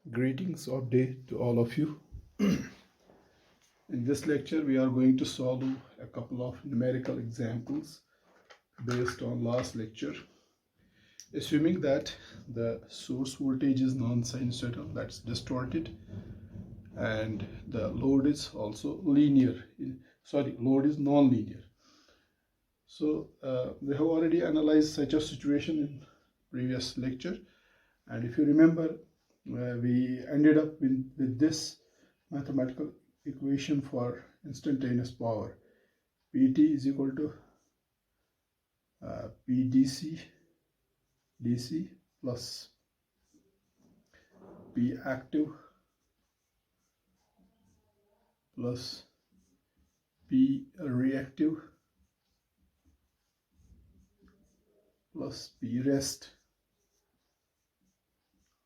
Greetings of day to all of you. In this lecture, we are going to solve a couple of numerical examples based on last lecture. Assuming that the source voltage is non-sinusoidal, that's distorted, and the load is also linear. Load is non-linear. So we have already analyzed such a situation in previous lecture, and if you remember, we ended up with this mathematical equation for instantaneous power. Pt is equal to Pdc dc plus P active plus P reactive plus P rest.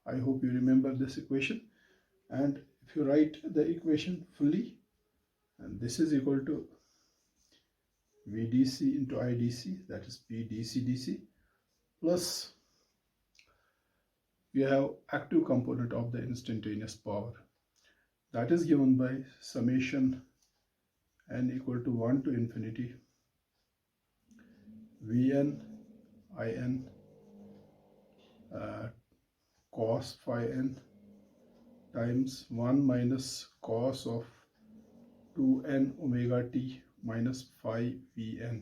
I hope you remember this equation, and if you write the equation fully, and this is equal to Vdc into Idc, that is P dc dc, plus we have active component of the instantaneous power, that is given by summation n equal to 1 to infinity Vn In cos phi n times 1 minus cos of 2n omega t minus phi Vn.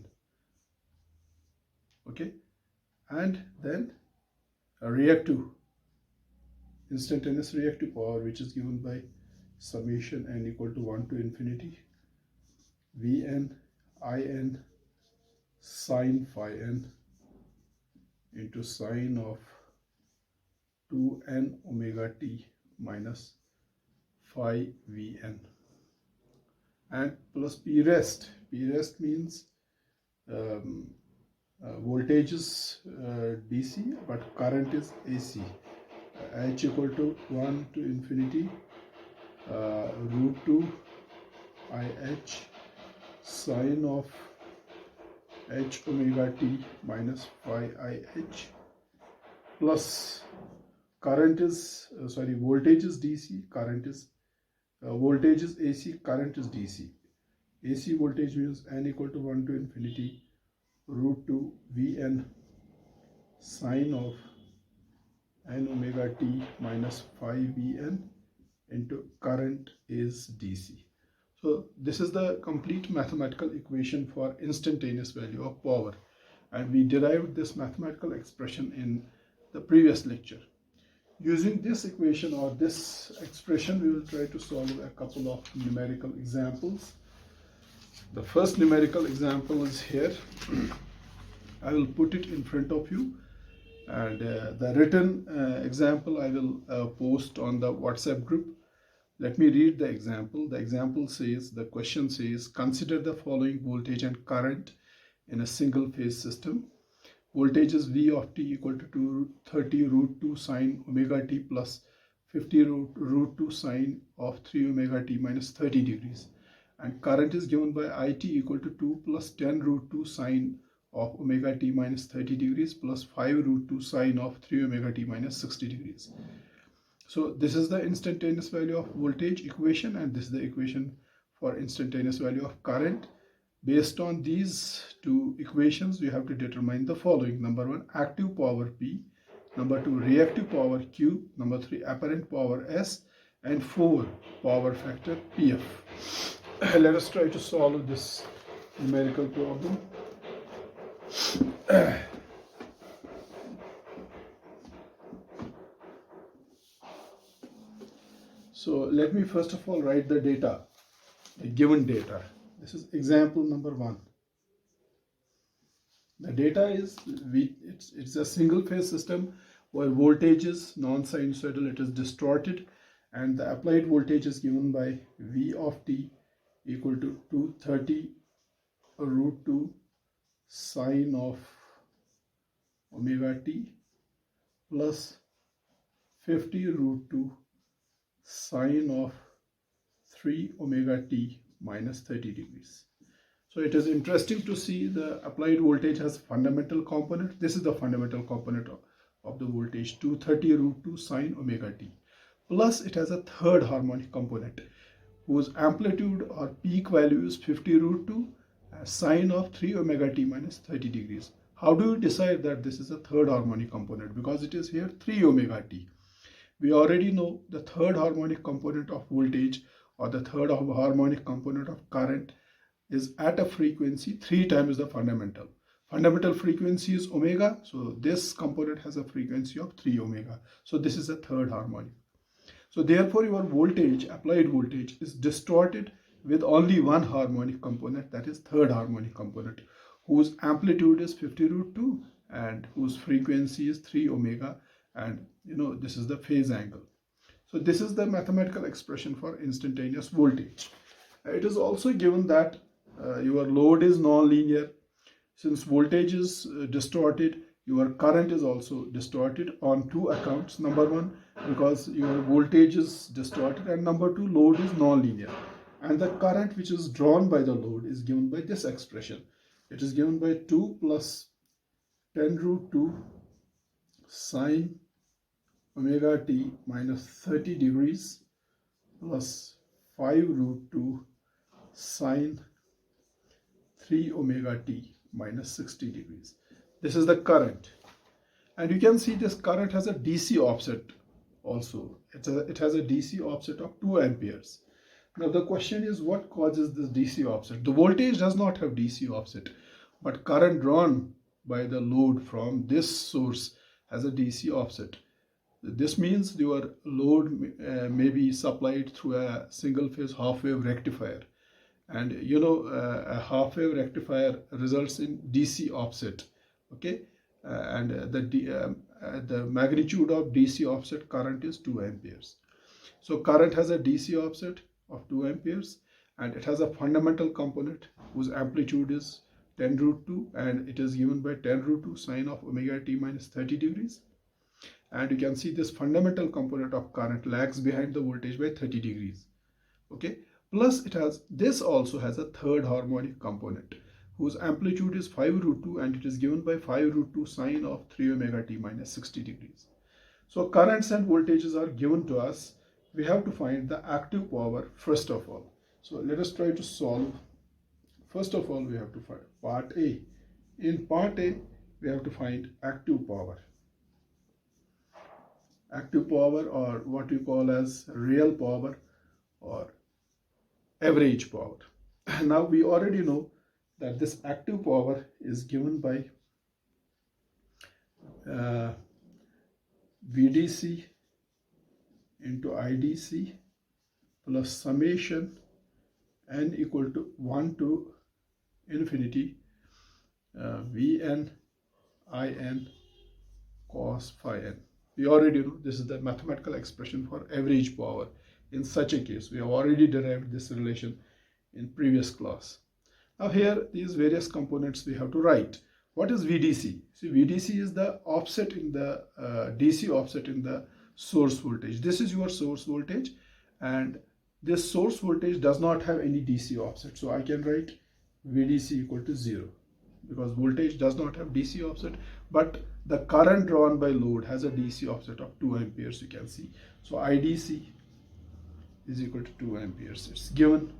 Okay, and then a reactive, instantaneous reactive power, which is given by summation n equal to 1 to infinity Vn In sine phi n into sine of 2n omega t minus phi Vn, and plus P rest. P rest means voltage is DC but current is AC. H equal to 1 to infinity root 2 IH sine of H omega t minus phi IH, plus current is voltage is DC, current is voltage is AC, current is DC. AC voltage means n equal to 1 to infinity root 2 Vn sine of n omega t minus phi Vn into current is DC. So this is the complete mathematical equation for instantaneous value of power, and we derived this mathematical expression in the previous lecture. Using this equation or this expression, we will try to solve a couple of numerical examples. The first numerical example is here. I will put it in front of you, and the written example I will post on the WhatsApp group. Let me read the example. The example says, the question says, consider the following voltage and current in a single phase system. Voltage is V of t equal to 230 root 2 sine omega t plus 50 root 2 sine of 3 omega t minus 30 degrees. And current is given by IT equal to 2 plus 10 root 2 sine of omega t minus 30 degrees plus 5 root 2 sine of 3 omega t minus 60 degrees. So this is the instantaneous value of voltage equation, and this is the equation for instantaneous value of current. Based on these two equations, we have to determine the following. Number 1, active power P. Number 2, reactive power Q. Number 3, apparent power S. And 4, power factor PF. Let us try to solve this numerical problem. So let me first of all write the data, the given data. This is example number 1. The data is, it's a single phase system where voltage is non-sinusoidal, it is distorted, and the applied voltage is given by V of t equal to 230 root 2 sine of omega t plus 50 root 2 sine of 3 omega t minus 30 degrees. So it is interesting to see the applied voltage has fundamental component. This is the fundamental component of the voltage, 230 root 2 sine omega t plus it has a third harmonic component whose amplitude or peak value is 50 root 2 sine of 3 omega t minus 30 degrees. How do you decide that this is a third harmonic component? Because it is here 3 omega t. We already know the third harmonic component of voltage or the third harmonic component of current is at a frequency 3 times the fundamental. Fundamental frequency is omega, so this component has a frequency of 3 omega. So this is a third harmonic. So therefore your voltage, applied voltage, is distorted with only one harmonic component, that is third harmonic component, whose amplitude is 50 root 2 and whose frequency is 3 omega, and this is the phase angle. So this is the mathematical expression for instantaneous voltage. It is also given that your load is non-linear. Since voltage is distorted, your current is also distorted on two accounts. Number one, because your voltage is distorted, and number two, load is non-linear. And the current which is drawn by the load is given by this expression. It is given by 2 plus 10 root 2 sine omega t minus 30 degrees plus 5 root 2 sine 3 omega t minus 60 degrees. This is the current. And you can see this current has a DC offset also. It has a DC offset of 2 amperes. Now the question is, what causes this DC offset? The voltage does not have DC offset, but current drawn by the load from this source has a DC offset. This means your load may be supplied through a single phase half wave rectifier. And a half wave rectifier results in DC offset. Okay, and the magnitude of DC offset current is 2 amperes. So current has a DC offset of 2 amperes, and it has a fundamental component whose amplitude is 10 root 2, and it is given by 10 root 2 sine of omega t minus 30 degrees. And you can see this fundamental component of current lags behind the voltage by 30 degrees. Okay, plus this also has a third harmonic component whose amplitude is 5 root 2, and it is given by 5 root 2 sine of 3 omega t minus 60 degrees. So currents and voltages are given to us. We have to find the active power first of all. So let us try to solve. First of all, we have to find part A. In part A, we have to find active power. Active power, or what we call as real power or average power. Now we already know that this active power is given by VDC into IDC plus summation n equal to 1 to infinity Vn In cos phi n. We already know this is the mathematical expression for average power. In such a case, we have already derived this relation in previous class. Now here, these various components we have to write. What is VDC? See, VDC is the offset in the DC offset in the source voltage. This is your source voltage, and this source voltage does not have any DC offset. So I can write VDC equal to 0 because voltage does not have DC offset, but the current drawn by load has a DC offset of 2 amperes, you can see. So IDC is equal to 2 amperes. It's given.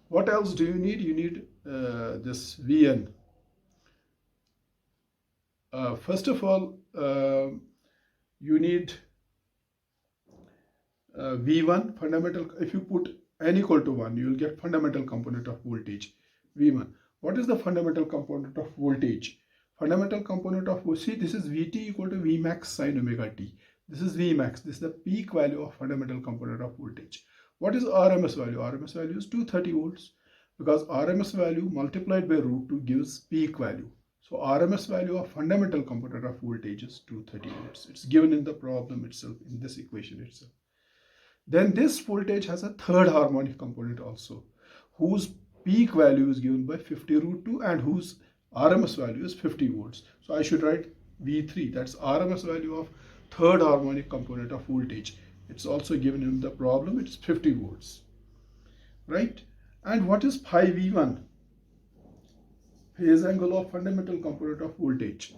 What else do you need? You need this Vn. First of all, you need V1 fundamental. If you put n equal to 1, you will get fundamental component of voltage, V1. What is the fundamental component of voltage? Fundamental component of, see, this is Vt equal to Vmax sine omega t. This is Vmax. This is the peak value of fundamental component of voltage. What is RMS value? RMS value is 230 volts because RMS value multiplied by root 2 gives peak value. So RMS value of fundamental component of voltage is 230 volts. It's given in the problem itself, in this equation itself. Then this voltage has a third harmonic component also, whose peak value is given by 50 root 2 and whose RMS value is 50 volts. So I should write V3, that's RMS value of third harmonic component of voltage. It's also given in the problem, it's 50 volts, right? And what is pi V1? Phase angle of fundamental component of voltage.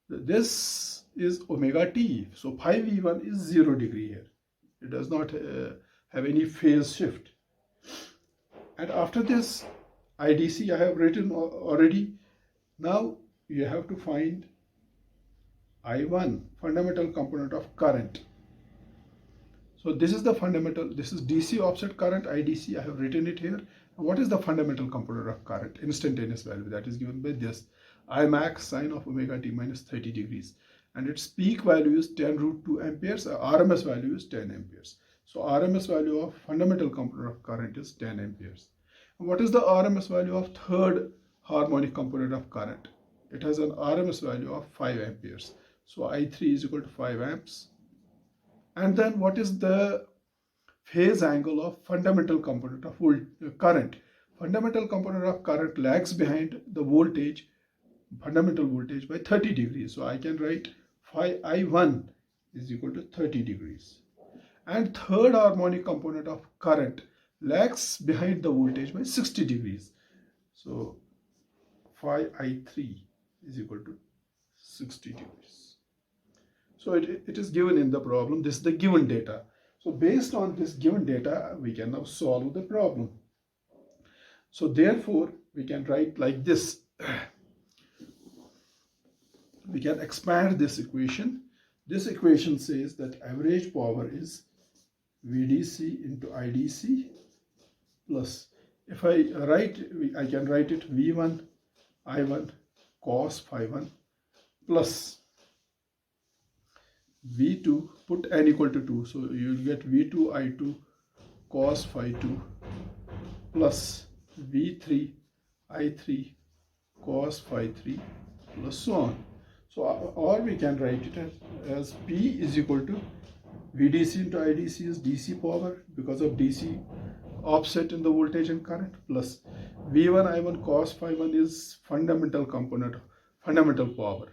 This is omega t. So phi v1 is 0 degree here. It does not have any phase shift. And after this IDC I have written already. Now you have to find I1, fundamental component of current. So this is the fundamental, this is DC offset current, IDC, I have written it here. What is the fundamental component of current? Instantaneous value, that is given by this. I max sine of omega t minus 30 degrees. And its peak value is 10 root 2 amperes, RMS value is 10 amperes. So RMS value of fundamental component of current is 10 amperes. And what is the RMS value of third harmonic component of current? It has an RMS value of 5 amperes. So I3 is equal to 5 amps. And then what is the phase angle of fundamental component of current? Fundamental component of current lags behind the voltage, fundamental voltage, by 30 degrees. So I can write phi I1 is equal to 30 degrees. And third harmonic component of current lags behind the voltage by 60 degrees. So phi I3 is equal to 60 degrees. So it is given in the problem. This is the given data. So based on this given data, we can now solve the problem. So therefore, we can write like this. We can expand this equation. This equation says that average power is VDC into IDC plus, if I can write it V1 I1 cos phi 1 plus V2, put n equal to 2, so you will get V2 I2 cos phi 2 plus V3 I3 cos phi 3 plus so on. So or we can write it as P is equal to VDC into IDC is DC power because of DC offset in the voltage and current, plus V1 I1 cos phi 1 is fundamental component, fundamental power,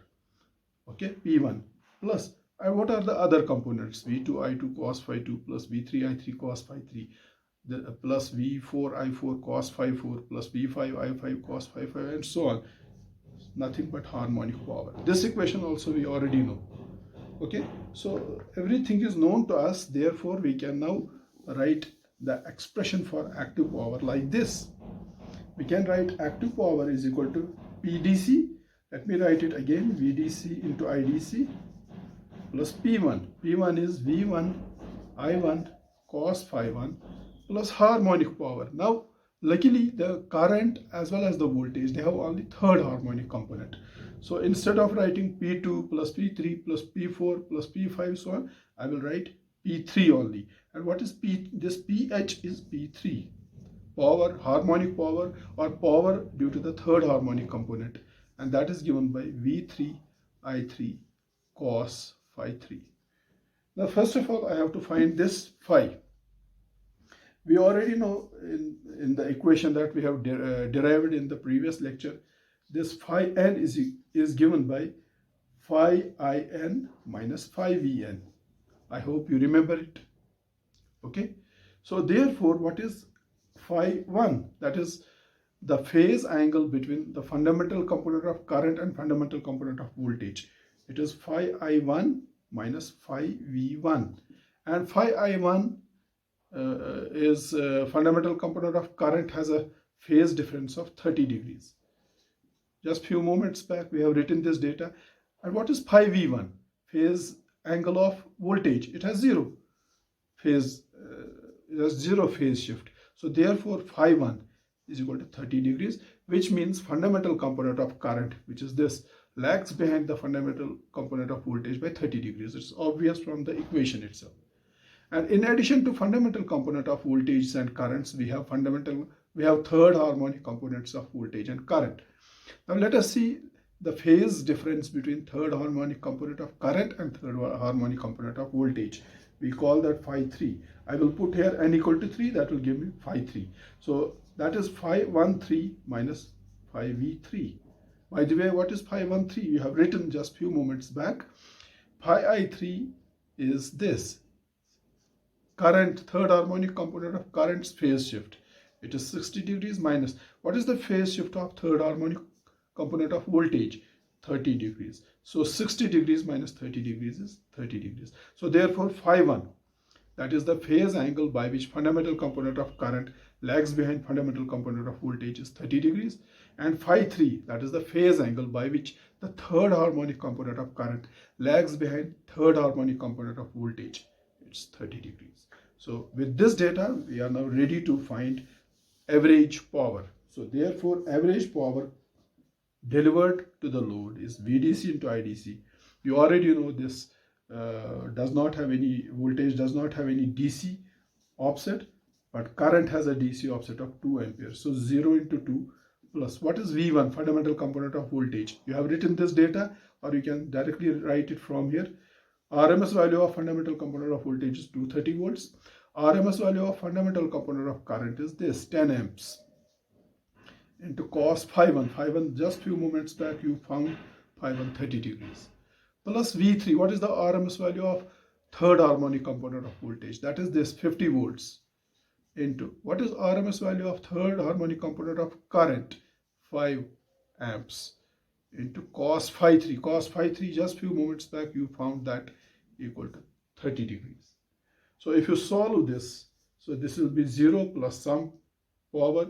okay, P1, plus and what are the other components? V2 I2 cos phi 2 plus V3 I3 cos phi 3 plus V4 I4 cos phi 4 plus V5 I5 cos phi 5 and so on. Nothing but harmonic power. This equation also we already know. Okay, so everything is known to us, therefore we can now write the expression for active power like this. We can write active power is equal to PDC. Let me write it again, VDC into IDC plus P1. P1 is V1 I1 cos phi 1 plus harmonic power. Now luckily the current as well as the voltage, they have only third harmonic component. So instead of writing P2 plus P3 plus P4 plus P5 so on, I will write P3 only. And what is P? This PH is P3. Power, harmonic power, or power due to the third harmonic component. And that is given by V3 I3 cos phi 3. Now first of all I have to find this phi. We already know in the equation that we have derived in the previous lecture, this phi n is given by phi in minus phi vn. I hope you remember it. Okay, so therefore what is phi 1? That is the phase angle between the fundamental component of current and fundamental component of voltage. It is phi I1 minus phi v1, and phi I1 is fundamental component of current has a phase difference of 30 degrees. Just few moments back we have written this data. And what is phi v1? Phase angle of voltage. It has zero phase, shift. So therefore phi 1 is equal to 30 degrees, which means fundamental component of current, which is this, lags behind the fundamental component of voltage by 30 degrees. It's obvious from the equation itself. And in addition to fundamental component of voltage and currents, we have third harmonic components of voltage and current. Now let us see the phase difference between third harmonic component of current and third harmonic component of voltage. We call that phi 3. I will put here n equal to 3, that will give me phi 3. So that is phi 1 3 minus phi v3. By the way, what is phi 1 3? You have written just few moments back. Phi I3 is this, current, third harmonic component of current's phase shift. It is 60 degrees minus, what is the phase shift of third harmonic component of voltage? 30 degrees. So 60 degrees minus 30 degrees is 30 degrees. So therefore phi 1, that is the phase angle by which fundamental component of current lags behind fundamental component of voltage, is 30 degrees. And phi 3, that is the phase angle by which the third harmonic component of current lags behind third harmonic component of voltage, it's 30 degrees. So with this data, we are now ready to find average power. So therefore, average power delivered to the load is VDC into IDC. You already know this does not have any voltage, does not have any DC offset, but current has a DC offset of 2 amperes. So 0 into 2 plus, what is V1, fundamental component of voltage? You have written this data, or you can directly write it from here. RMS value of fundamental component of voltage is 230 volts. RMS value of fundamental component of current is this, 10 amps, into cos phi 1. Phi 1, just few moments back you found phi 1 30 degrees. Plus V3, what is the RMS value of third harmonic component of voltage? That is this, 50 volts, into what is RMS value of third harmonic component of current, 5 amps, into cos phi 3. Cos phi 3, just few moments back you found that equal to 30 degrees. So if you solve this, so this will be 0 plus some power,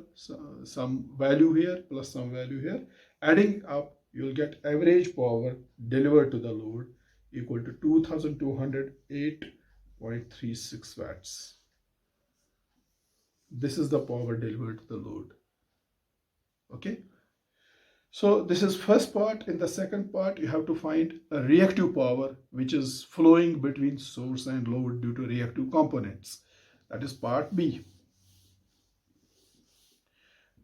some value here plus some value here. Adding up, you will get average power delivered to the load equal to 2208.36 watts. This is the power delivered to the load. Okay. So this is first part. In the second part, you have to find a reactive power which is flowing between source and load due to reactive components. That is part B.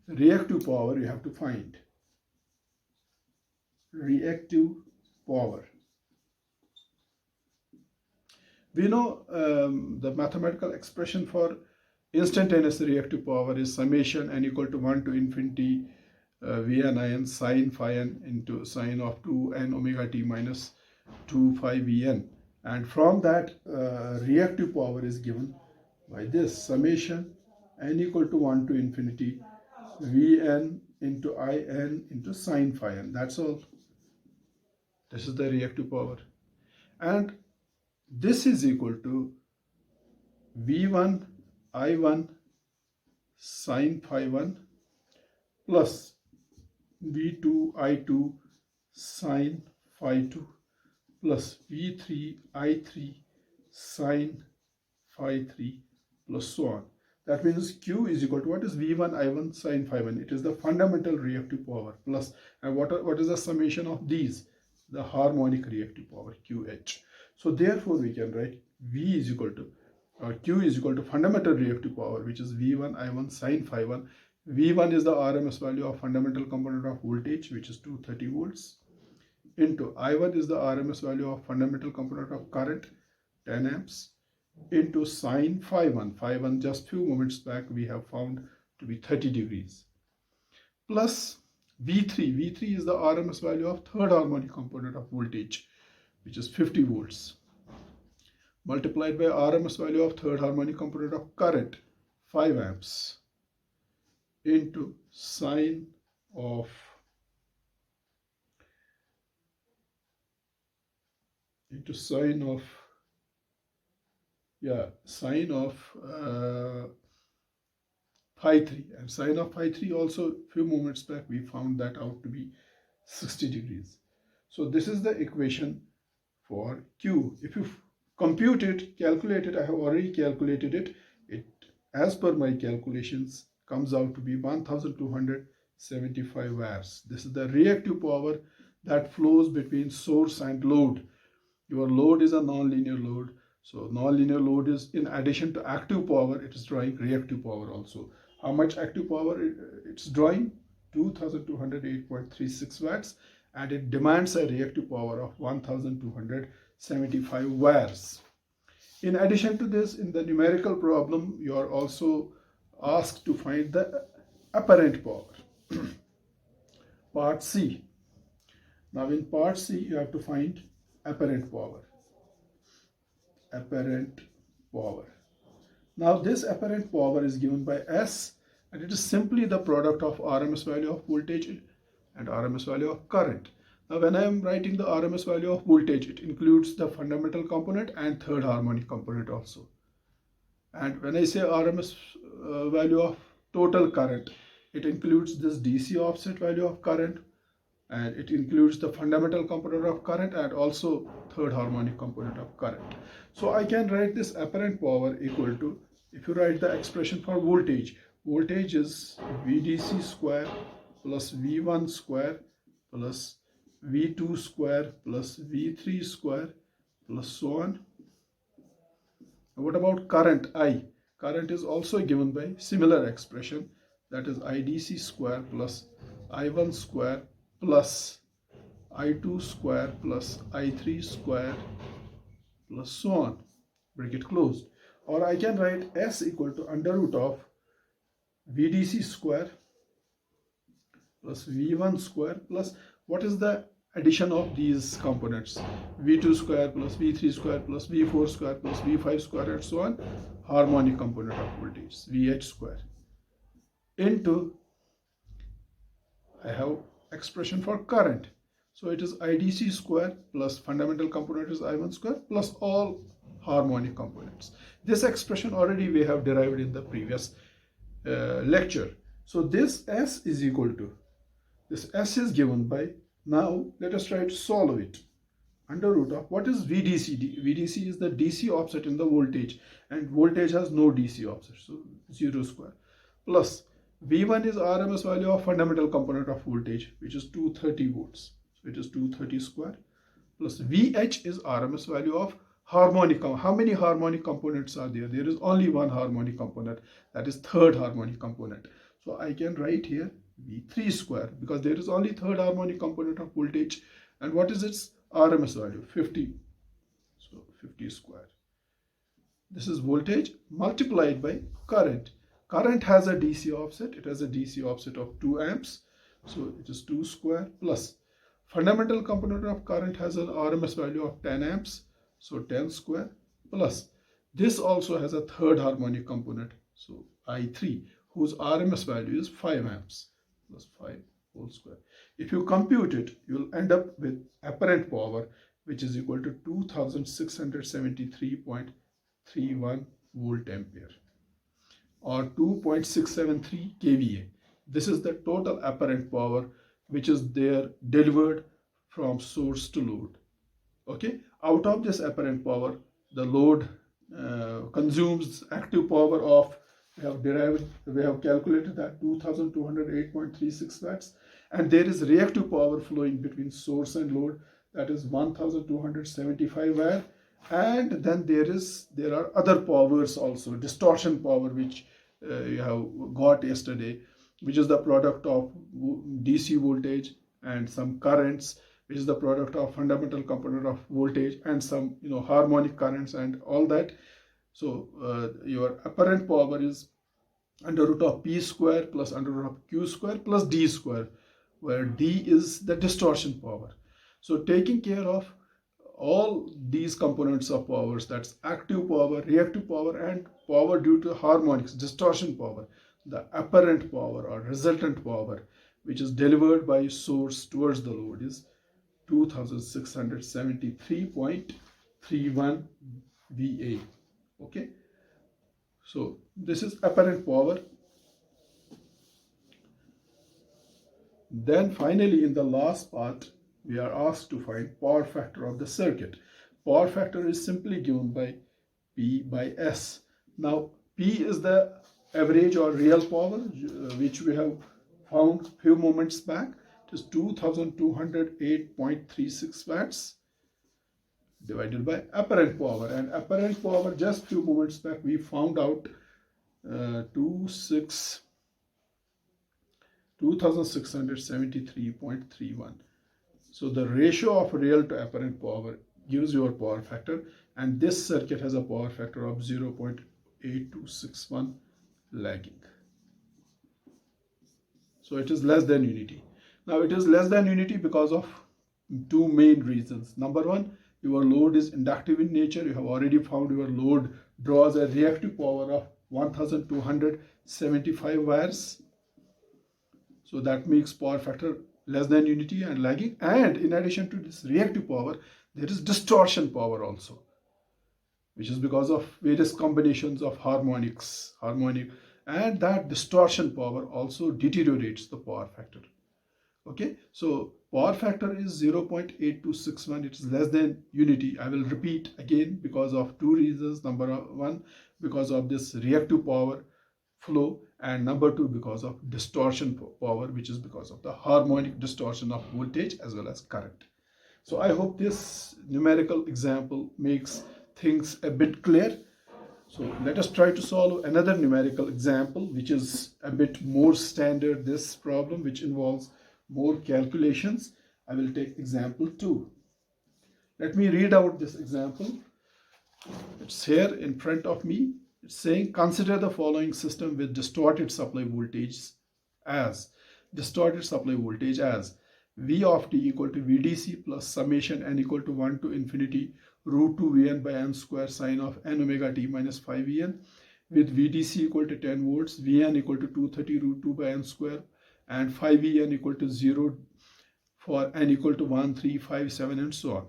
Reactive power you have to find. Reactive power. We know the mathematical expression for instantaneous reactive power is summation n equal to 1 to infinity Vn in sine phi n into sine of 2n omega t minus 2 phi Vn. And from that, reactive power is given by this summation n equal to 1 to infinity Vn into In into sine phi n. That's all. This is the reactive power. And this is equal to V1 I1 sine phi 1 plus V2 I2 sine phi 2 plus V3 I3 sine phi 3 plus so on. That means Q is equal to, what is V1 I1 sine phi 1? It is the fundamental reactive power plus, and what is the summation of these? The harmonic reactive power, QH. So therefore we can write V is equal to, or Q is equal to fundamental reactive power, which is V1 I1 sine phi 1. V1 is the RMS value of fundamental component of voltage, which is 230 volts, into I1 is the RMS value of fundamental component of current, 10 amps, into sine phi 1. Phi 1, just few moments back we have found to be 30 degrees, plus V3. V3 is the RMS value of third harmonic component of voltage, which is 50 volts, multiplied by RMS value of third harmonic component of current, 5 amps, into sine of sine of phi 3, and sine of phi 3 also few moments back we found that out to be 60 degrees. So this is the equation for Q. If you compute it, calculate it, I have already calculated it. It, as per my calculations, comes out to be 1275 watts. This is the reactive power that flows between source and load. Your load is a non-linear load. So non-linear load is, in addition to active power, it is drawing reactive power also. How much active power it's drawing? 2208.36 watts, and it demands a reactive power of 1275 watts. In addition to this, in the numerical problem, you are also asked to find the apparent power. Part C. Now in part C, you have to find apparent power. Apparent power. Now this apparent power is given by S, and it is simply the product of RMS value of voltage and RMS value of current. Now when I am writing the RMS value of voltage, it includes the fundamental component and third harmonic component also. And when I say RMS value of total current, it includes this DC offset value of current, and it includes the fundamental component of current and also third harmonic component of current. So I can write this apparent power equal to, if you write the expression for voltage, voltage is VDC square plus V1 square plus V2 square plus V3 square plus so on. What about current I? Current is also given by similar expression, that is IDC square plus I1 square plus I2 square plus I3 square plus so on, bracket closed. Or I can write S equal to under root of VDC square plus V1 square plus, what is the addition of these components, V2 square plus V3 square plus V4 square plus V5 square and so on, harmonic component of voltage, VH square, into, I have expression for current, so it is IDC square plus fundamental component is I1 square plus all harmonic components. This expression already we have derived in the previous lecture. So this S is equal to, this S is given by, now let us try to solve it, under root of, what is VDC? VDC is the DC offset in the voltage, and voltage has no DC offset, so 0 square, plus V1 is RMS value of fundamental component of voltage, which is 230 volts, so it is 230 square, plus VH is RMS value of harmonic. How many harmonic components are there? There is only one harmonic component, that is third harmonic component. So I can write here V3 square, because there is only third harmonic component of voltage, and what is its RMS value? 50. So 50 square. This is voltage multiplied by current. Current has a DC offset. It has a DC offset of 2 amps. So it is 2 square plus fundamental component of current has an RMS value of 10 amps. So 10 square plus this also has a third harmonic component. So I3, whose RMS value is 5 amps plus 5 whole square. If you compute it, you will end up with apparent power, which is equal to 2673.31 volt ampere or 2.673 kVA. This is the total apparent power which is there delivered from source to load. Okay, out of this apparent power, the load consumes active power of, we have calculated that 2208.36 watts, and there is reactive power flowing between source and load, that is 1275 watt, and then there are other powers also, distortion power, which you have got yesterday, which is the product of DC voltage and some currents, which is the product of fundamental component of voltage and some harmonic currents and all that. So your apparent power is under root of P square plus under root of Q square plus D square, where D is the distortion power. So taking care of all these components of powers, that's active power, reactive power, and power due to harmonics, distortion power, the apparent power or resultant power which is delivered by source towards the load is 2673.31 VA. Okay, so this is apparent power. Then finally, in the last part, we are asked to find power factor of the circuit. Power factor is simply given by P by S. Now P is the average or real power which we have found few moments back. It is 2208.36 watts divided by apparent power, and apparent power just few moments back we found out 2673.31. So the ratio of real to apparent power gives your power factor, and this circuit has a power factor of 0.8261 lagging. So it is less than unity. Now it is less than unity because of two main reasons. Number one, your load is inductive in nature. You have already found your load draws a reactive power of 1275 watts. So that makes power factor less than unity and lagging. And in addition to this reactive power, there is distortion power also, which is because of various combinations of harmonic, and that distortion power also deteriorates the power factor. Okay, so power factor is 0.8261. It is less than unity. I will repeat again because of two reasons. Number one, because of this reactive power flow, and number two, because of distortion power, which is because of the harmonic distortion of voltage as well as current. So I hope this numerical example makes things a bit clear. So let us try to solve another numerical example, which is a bit more standard, this problem, which involves more calculations. I will take example 2. Let me read out this example. It's here in front of me. It's saying, consider the following system with distorted supply voltage as V of t equal to Vdc plus summation n equal to 1 to infinity root 2 Vn by n square sine of n omega t minus 5 Vn, with Vdc equal to 10 volts, Vn equal to 230 root 2 by n square, and 5 Vn equal to 0 for n equal to 1, 3, 5, 7, and so on.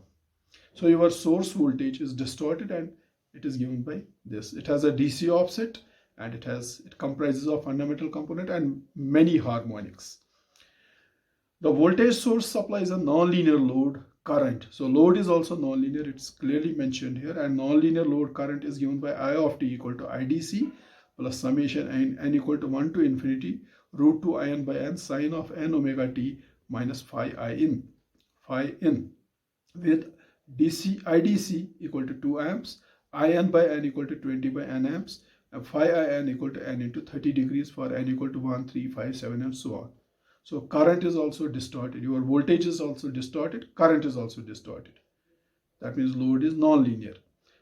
So your source voltage is distorted and it is given by this. It has a DC offset and it comprises of fundamental component and many harmonics. The voltage source supplies a nonlinear load current. So load is also nonlinear, it's clearly mentioned here, and nonlinear load current is given by I of t equal to IDC plus summation n equal to 1 to infinity root 2 In by n sine of n omega t minus phi in, with IDC equal to 2 amps, In by n equal to 20 by n amps, and phi in equal to n into 30 degrees for n equal to 1, 3, 5, 7, and so on. So current is also distorted. Your voltage is also distorted. Current is also distorted. That means load is non-linear.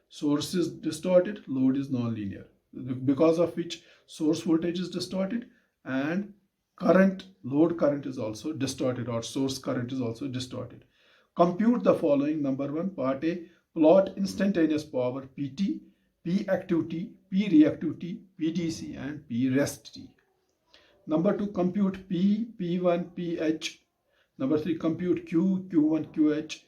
Source is distorted. Load is non-linear. Because of which source voltage is distorted and load current is also distorted, or source current is also distorted. Compute the following. Number 1, part A, plot instantaneous power Pt, P active T, P reactive T, Pdc, and P rest T. Number 2, compute P, P1, Ph. Number 3, compute Q, Q1, QH.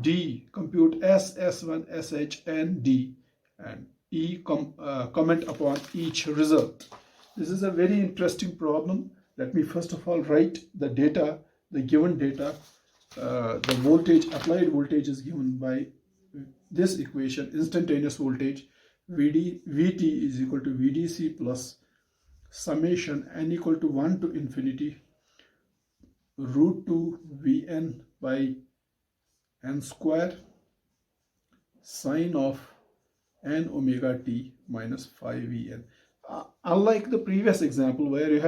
D, compute S, S1, SH, and D. And E, comment upon each result. This is a very interesting problem. Let me first of all write the data, the given data. The voltage, applied voltage, is given by this equation, instantaneous voltage. Vt is equal to Vdc plus summation n equal to 1 to infinity root 2 Vn by n square sine of n omega t minus 5 Vn. Unlike the previous example where you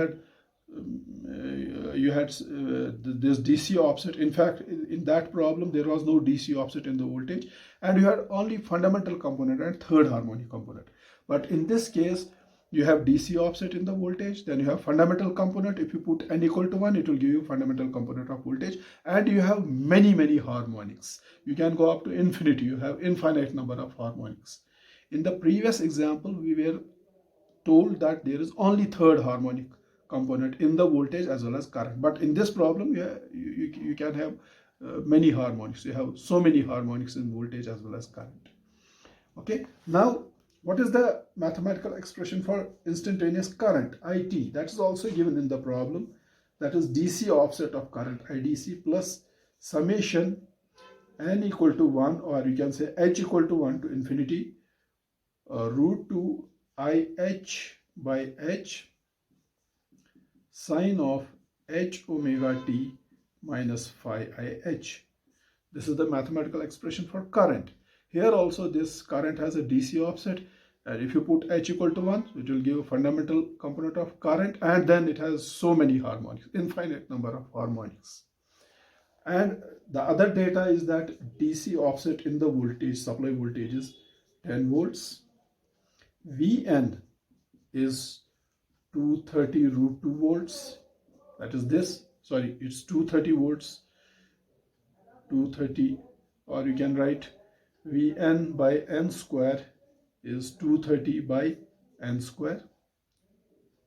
had this DC offset. In fact, in that problem there was no DC offset in the voltage, and you had only fundamental component and third harmonic component. But in this case, you have DC offset in the voltage, then you have fundamental component. If you put n equal to 1, it will give you fundamental component of voltage, and you have many harmonics. You can go up to infinity. You have infinite number of harmonics. In the previous example, we were told that there is only third harmonic component in the voltage as well as current. But in this problem, you can have many harmonics. You have so many harmonics in voltage as well as current. Okay, now what is the mathematical expression for instantaneous current, IT? That is also given in the problem. That is DC offset of current, IDC, plus summation n equal to 1, or you can say h equal to 1 to infinity root 2 IH by H sine of H omega t minus phi IH. This is the mathematical expression for current. Here also this current has a DC offset, and if you put H equal to 1, it will give a fundamental component of current, and then it has so many harmonics, infinite number of harmonics. And the other data is that DC offset in the voltage, supply voltage, is 10 volts. Vn is 230 root 2 volts. That is this. Sorry, it's 230 volts. 230, or you can write Vn by n square is 230 by n square.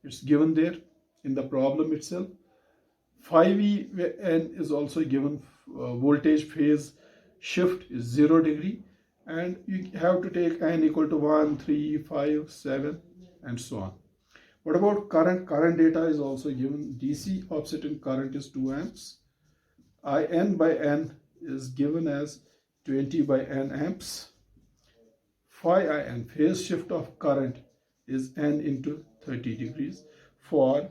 It's given there in the problem itself. Phi v n is also given. Voltage phase shift is 0 degree, and you have to take n equal to 1, 3, 5, 7, and so on. What about current? Current data is also given. DC offset in current is 2 amps. In by n is given as 20 by n amps. Phi in, phase shift of current, is n into 30 degrees for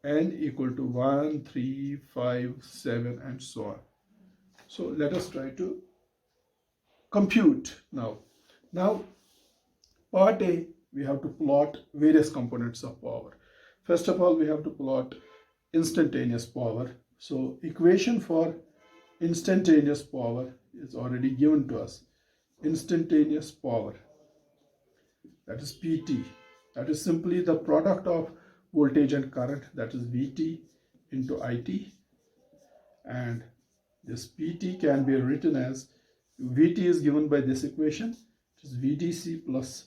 n equal to 1, 3, 5, 7, and so on. So let us try to compute now. Now, part A, we have to plot various components of power. First of all, we have to plot instantaneous power. So equation for instantaneous power is already given to us. Instantaneous power, that is PT, that is simply the product of voltage and current, that is VT into IT, and this PT can be written as, VT is given by this equation, it is VDC plus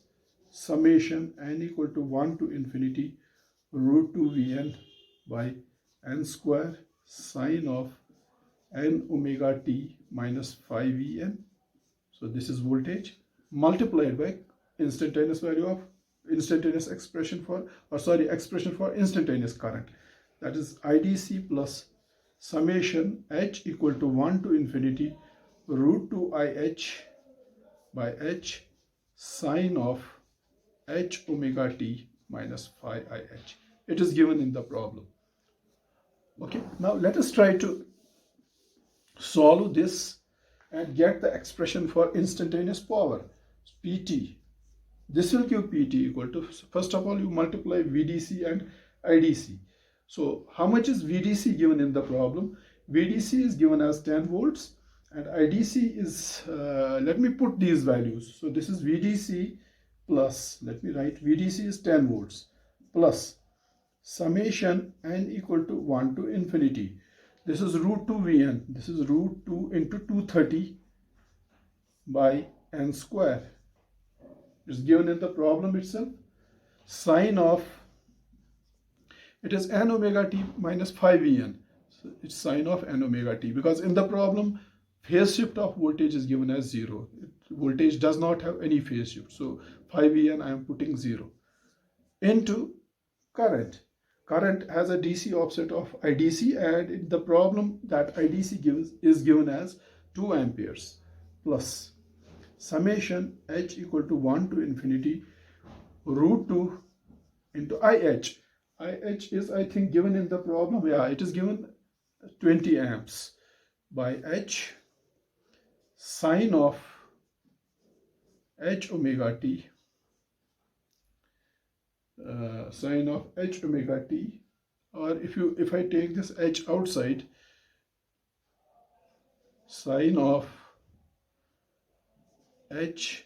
summation n equal to 1 to infinity root 2 Vn by n square sine of n omega t minus phi Vn. So this is voltage multiplied by instantaneous value of instantaneous expression for, expression for instantaneous current, that is IDC plus summation h equal to 1 to infinity root 2 IH by h sine of h omega t minus phi IH. It is given in the problem. Okay, now let us try to solve this and get the expression for instantaneous power, PT. This will give PT equal to, first of all, you multiply VDC and IDC. So how much is VDC given in the problem? VDC is given as 10 volts and IDC is, let me put these values. So this is VDC plus, let me write, VDC is 10 volts plus summation n equal to 1 to infinity. This is root 2 Vn. This is root 2 into 230 by n square. It's given in the problem itself. Sine of, it is n omega t minus phi Vn. So it's sine of n omega t, because in the problem, phase shift of voltage is given as 0. Voltage does not have any phase shift. So phi Vn I am putting 0 into current. Current has a DC offset of IDC, and in the problem that IDC is given as 2 amperes plus summation h equal to 1 to infinity root 2 into IH. IH is, I think, given in the problem. Yeah, it is given 20 amps by h sine of h omega t, sine of h omega t, or if I take this h outside, sine of h,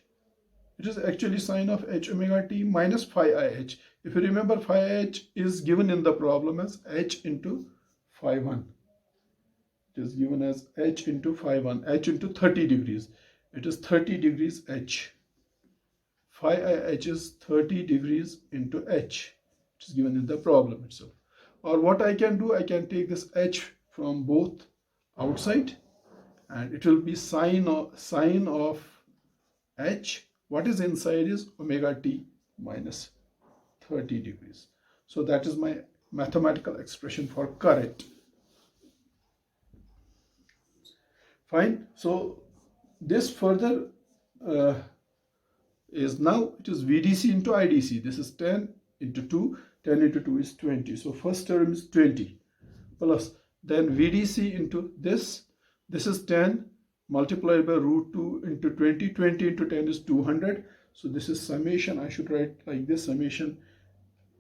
it is actually sine of h omega t minus phi IH. If you remember, phi IH is given in the problem as h into phi 1. It is given as h into phi 1, h into 30 degrees. It is 30 degrees h. Phi IH is 30 degrees into h. It is given in the problem itself. Or what I can do, I can take this h from both outside, and it will be sine of h. What is inside is omega t minus 30 degrees. So that is my mathematical expression for current. Fine. So this further is, now it is VDC into IDC. This is 10 into 2. 10 into 2 is 20. So first term is 20 plus then VDC into this. This is 10 multiplied by root 2 into 20. 20 into 10 is 200. So this is summation. I should write like this, summation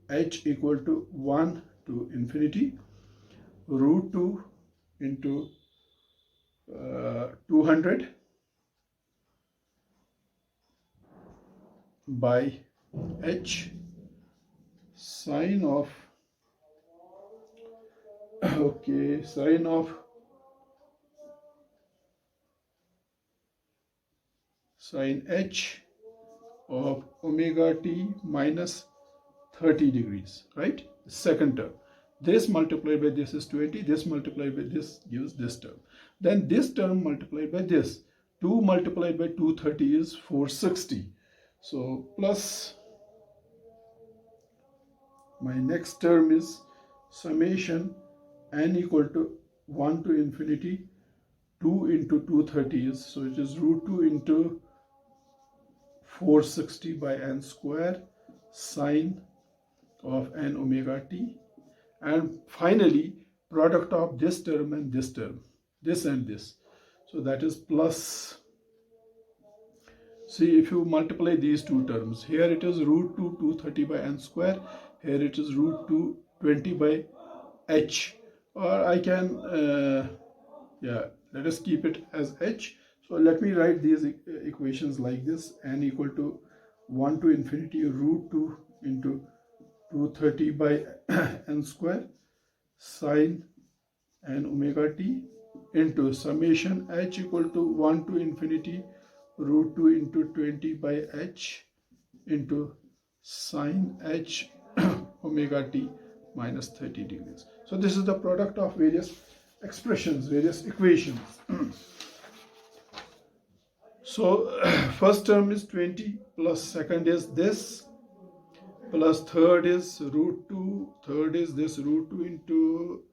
h equal to 1 to infinity root 2 into 200 by h sine of sine of sine h of omega t minus 30 degrees, right? Second term. This multiplied by this is 20. This multiplied by this gives this term. Then this term multiplied by this. 2 multiplied by 230 is 460. So plus my next term is summation n equal to 1 to infinity 2 into 230 is, so it is root 2 into 460 by n square sine of n omega t, and finally product of this term and this term, this and this, so that is plus. See, if you multiply these two terms, here it is root 2 230 by n square, here it is root 2 20 by h, or I can let us keep it as h. So let me write these equations like this: n equal to 1 to infinity root 2 into 230 by n square sine n omega t into summation h equal to 1 to infinity root 2 into 20 by h into sine h omega t minus 30 degrees. So this is the product of various expressions, various equations. So first term is 20 plus second is this plus third is root 2, third is this root 2 into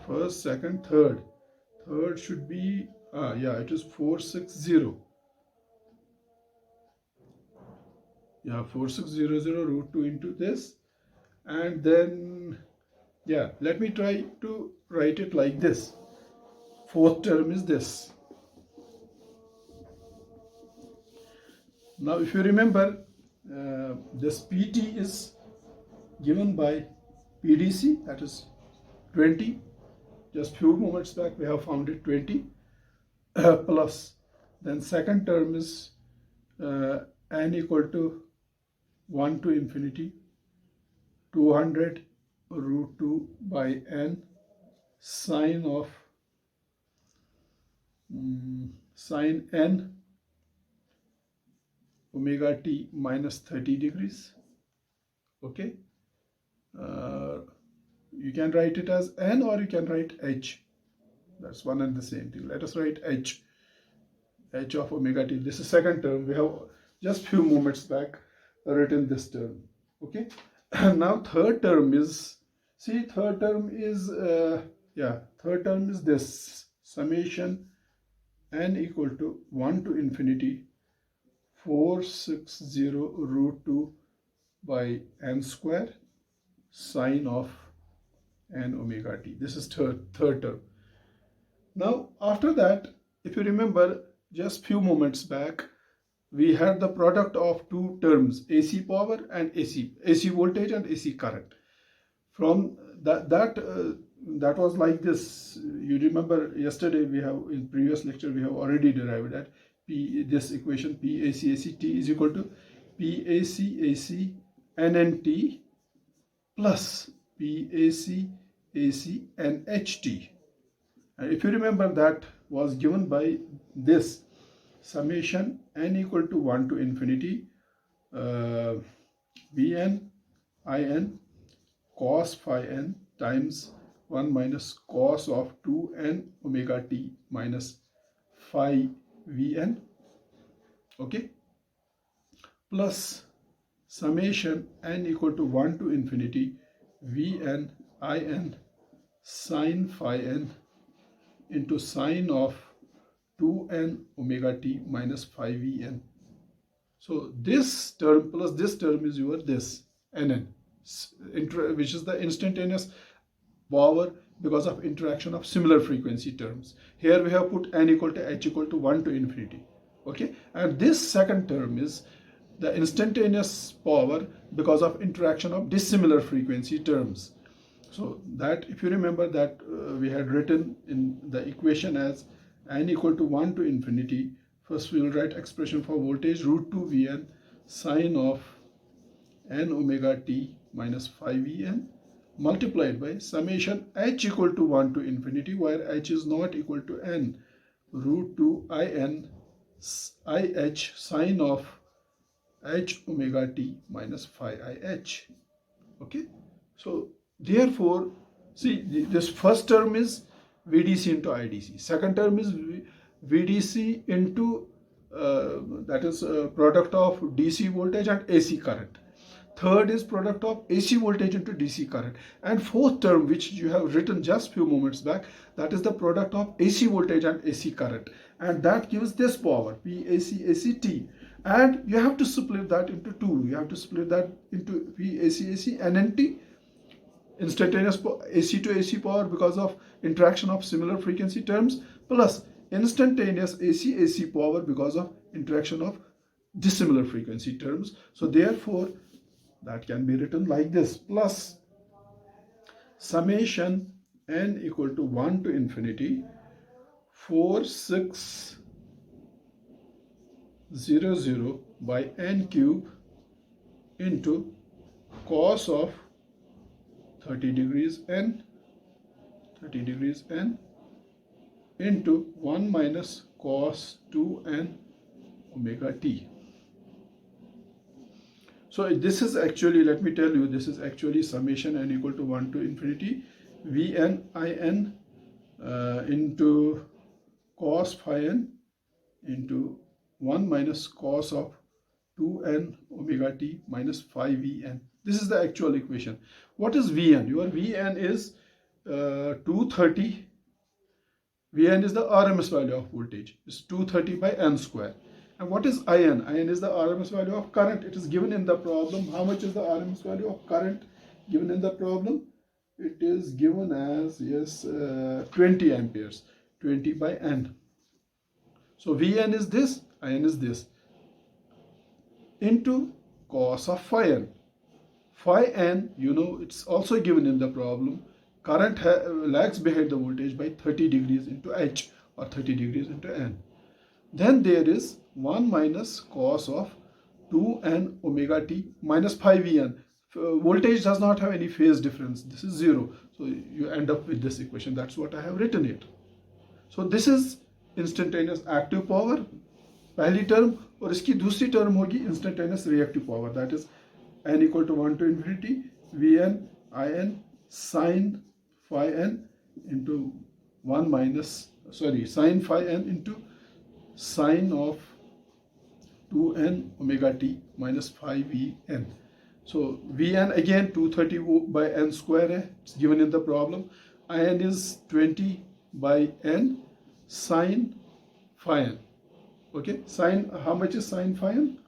first, second, third. Third should be, it is 460. Yeah, 4600 root 2 into this. And then, let me try to write it like this. Fourth term is this. Now, if you remember, this PT is given by PDC, that is 20. Just few moments back, we have found it 20 plus. Then second term is n equal to 1 to infinity 200 root 2 by n sine of sine n omega t minus 30 degrees. Okay, you can write it as n or you can write h. That's one and the same thing. Let us write h of omega t. This is second term. We have just few moments back written this term. Okay, now third term is, see, third term is this summation n equal to 1 to infinity 460 root 2 by n square sine of n omega t. This is third term. Now after that, if you remember, just few moments back we had the product of two terms, AC power and AC voltage and AC current. From that was like this. You remember yesterday we have, in previous lecture we have already derived that this equation PAC AC T is equal to PAC AC NNT plus PAC AC NHT. And if you remember, that was given by this summation n equal to 1 to infinity Vn In cos phi n times 1 minus cos of 2n omega t minus phi Vn, okay, plus summation n equal to 1 to infinity Vn In sine phi n into sine of 2n omega t minus phi Vn. So this term plus this term is your this Nn, which is the instantaneous power because of interaction of similar frequency terms. Here we have put n equal to h equal to 1 to infinity. Okay, and this second term is the instantaneous power because of interaction of dissimilar frequency terms. So that, if you remember, that we had written in the equation as n equal to 1 to infinity. First we will write expression for voltage root 2 Vn sine of n omega t minus phi Vn multiplied by summation h equal to 1 to infinity, where h is not equal to n, root 2 In IH sine of h omega t minus phi IH. Okay, so therefore, see, this first term is VDC into IDC, second term is VDC into that is product of DC voltage and AC current. Third is product of AC voltage into DC current. And fourth term, which you have written just few moments back, that is the product of AC voltage and AC current. And that gives this power, PAC ACT. And you have to split that into two. You have to split that into PAC AC NNT, instantaneous AC to AC power because of interaction of similar frequency terms, plus instantaneous AC AC power because of interaction of dissimilar frequency terms. So therefore, that can be written like this, plus summation n equal to 1 to infinity 4600 by n cube into cos of 30 degrees n into 1 minus cos 2n omega t. So this is actually, let me tell you, this is actually summation n equal to 1 to infinity Vn In into cos phi n into 1 minus cos of 2n omega t minus phi Vn. This is the actual equation. What is Vn? Your Vn is 230. Vn is the RMS value of voltage. It's 230 by n square. And what is IN? IN is the RMS value of current. It is given in the problem. How much is the RMS value of current given in the problem? It is given as, yes, 20 amperes, 20 by N. So Vn is this, In is this, into cos of phi n. Phi n, you know, it's also given in the problem. Current lags behind the voltage by 30 degrees into H, or 30 degrees into N. Then there is 1 minus cos of 2n omega t minus phi Vn. Voltage does not have any phase difference. This is 0. So you end up with this equation. That's what I have written it. So this is instantaneous active power, पहली term, और इसकी दूसरी term होगी instantaneous reactive power. That is n equal to 1 to infinity Vn In sin phi n into 1 minus, sorry, sin phi n into sine of 2n omega t minus phi Vn. So Vn again 230 by n square hai. It's given in the problem. In is 20 by n sine phi n. Okay, sine, how much is sine phi n?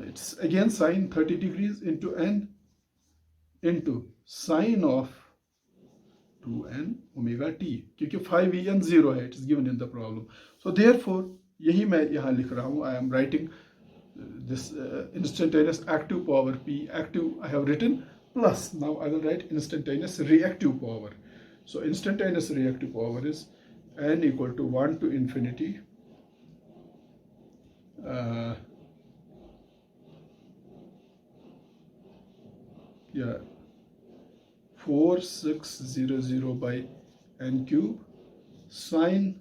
It's again sine 30 degrees into n into sine of 2n omega t, क्योंकि phi Vn 0 है, it is given in the problem. So therefore, यही मैं यहाँ लिख रहा हूँ. I am writing this instantaneous active power P active I have written, plus now I will write instantaneous reactive power. So instantaneous reactive power is n equal to 1 to infinity yeah, 4600 by n cube sine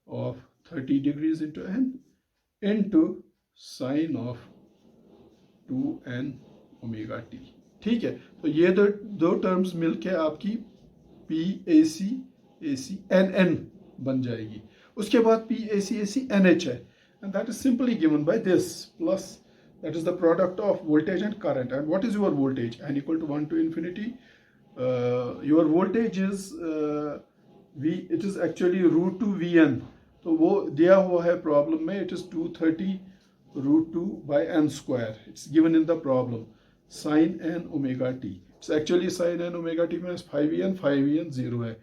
of 30 degrees into n into sine of 2n omega t. ठीक है, तो ये दो terms मिलके आपकी P A C N N बन जाएगी. उसके बाद P A C N H है, and that is simply given by this, plus that is the product of voltage and current. And what is your voltage? N equal to 1 to infinity. Your voltage is it is actually root 2 Vn. तो वो दिया हुआ है problem में, it is 230 root 2 by n square. It's given in the problem. Sin n omega t. It's actually sin n omega t minus 5Vn. 5Vn 0 है.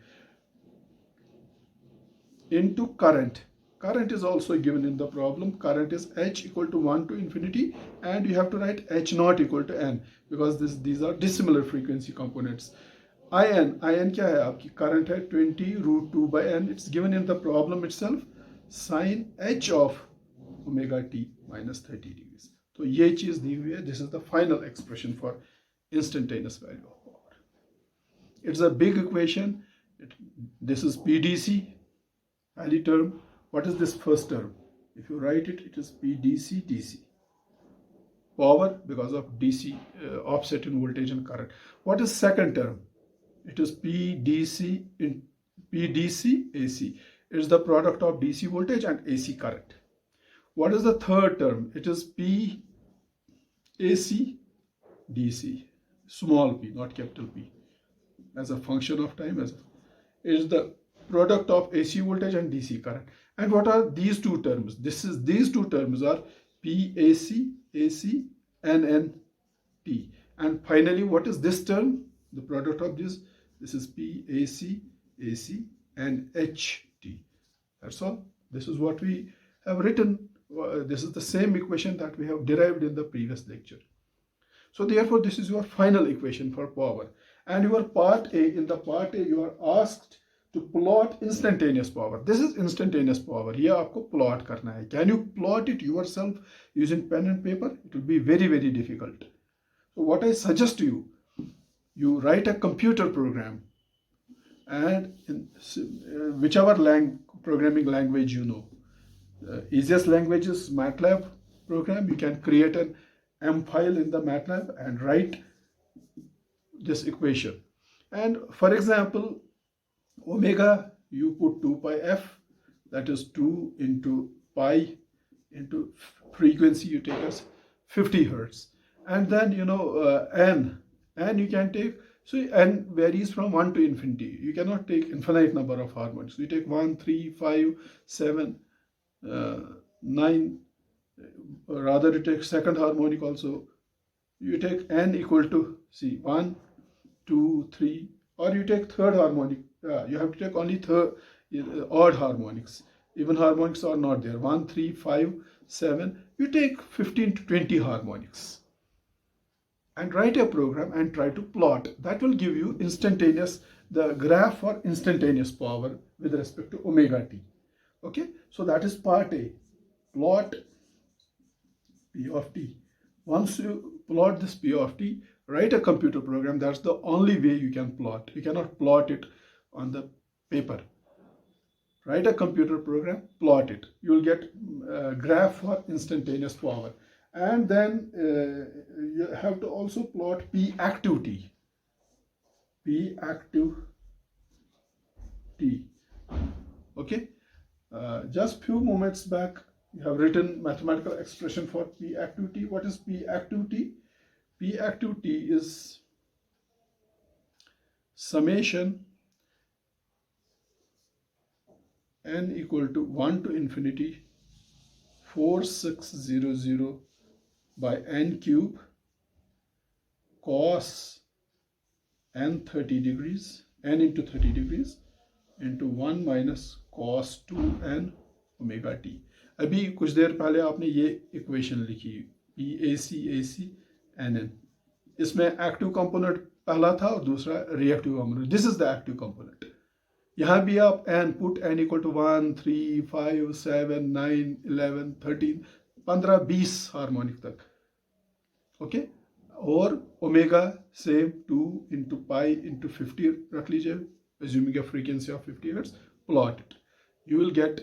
Into current. Current is also given in the problem. Current is H equal to 1 to infinity, and you have to write H naught equal to n because these are dissimilar frequency components. In क्या है आपकी? Current है 20 root 2 by n. It's given in the problem itself. Sin H of omega t minus 30 degrees. तो ये चीज दी हुई है. This is the final expression for instantaneous value of power. It's a big equation. This is PDC, pali term. What is this first term? If you write it, it is PDC DC. power because of DC offset in voltage and current. What is second term? It is PDC in PDC AC. It is the product of DC voltage and AC current. What is the third term? It is PAC DC, small p, not capital P, as a function of time. It is the product of AC voltage and DC current. And what are these two terms? These two terms are PAC, AC, NNT. And finally, what is this term? The product of this is PAC, AC, and HT. That's all. This is what we have written. This is the same equation that we have derived in the previous lecture. So therefore, this is your final equation for power. And your part A, in the part A, you are asked to plot instantaneous power. This is instantaneous power. Here आपको plot करना है. Can you plot it yourself using pen and paper? It will be very, very difficult. So what I suggest to you, you write a computer program, and in whichever programming language you know. Easiest language is MATLAB program. You can create an M file in the MATLAB and write this equation. And for example, omega, you put 2 pi f, that is 2 into pi into frequency, you take as 50 hertz. And then, n you can take, so n varies from 1 to infinity. You cannot take infinite number of harmonics. You take 1, 3, 5, 7, 9, rather you take second harmonic also. You take n equal to, 1, 2, 3, or you take third harmonic. You have to take only odd harmonics. Even harmonics are not there. 1, 3, 5, 7. You take 15 to 20 harmonics and write a program and try to plot. That will give you the graph for instantaneous power with respect to omega t. Okay, so that is part A. Plot P of t. Once you plot this P of t, write a computer program. That's the only way you can plot. You cannot plot it on the paper. Write a computer program, plot it. You will get a graph for instantaneous power. And then you have to also plot P active t. P active t. Okay. Just few moments back, you have written mathematical expression for P active t. What is P active t? P active t is summation n equal to 1 to infinity 4600 by n cube cos n 30 degrees, n into 30 degrees into 1 minus cos 2n omega t. अभी कुछ देर पहले आपने ये equation लिखी PAC NN. इसमें active component पहला था और दूसरा reactive component. This is the active component. यहाँ भी आप put n equal to 1, 3, 5, 7, 9, 11, 13, 15, 20 harmonic तक. ओके. और omega same 2 into pi into 50 रख लीजिए, assuming a frequency of 50 hertz. Plot it. You will get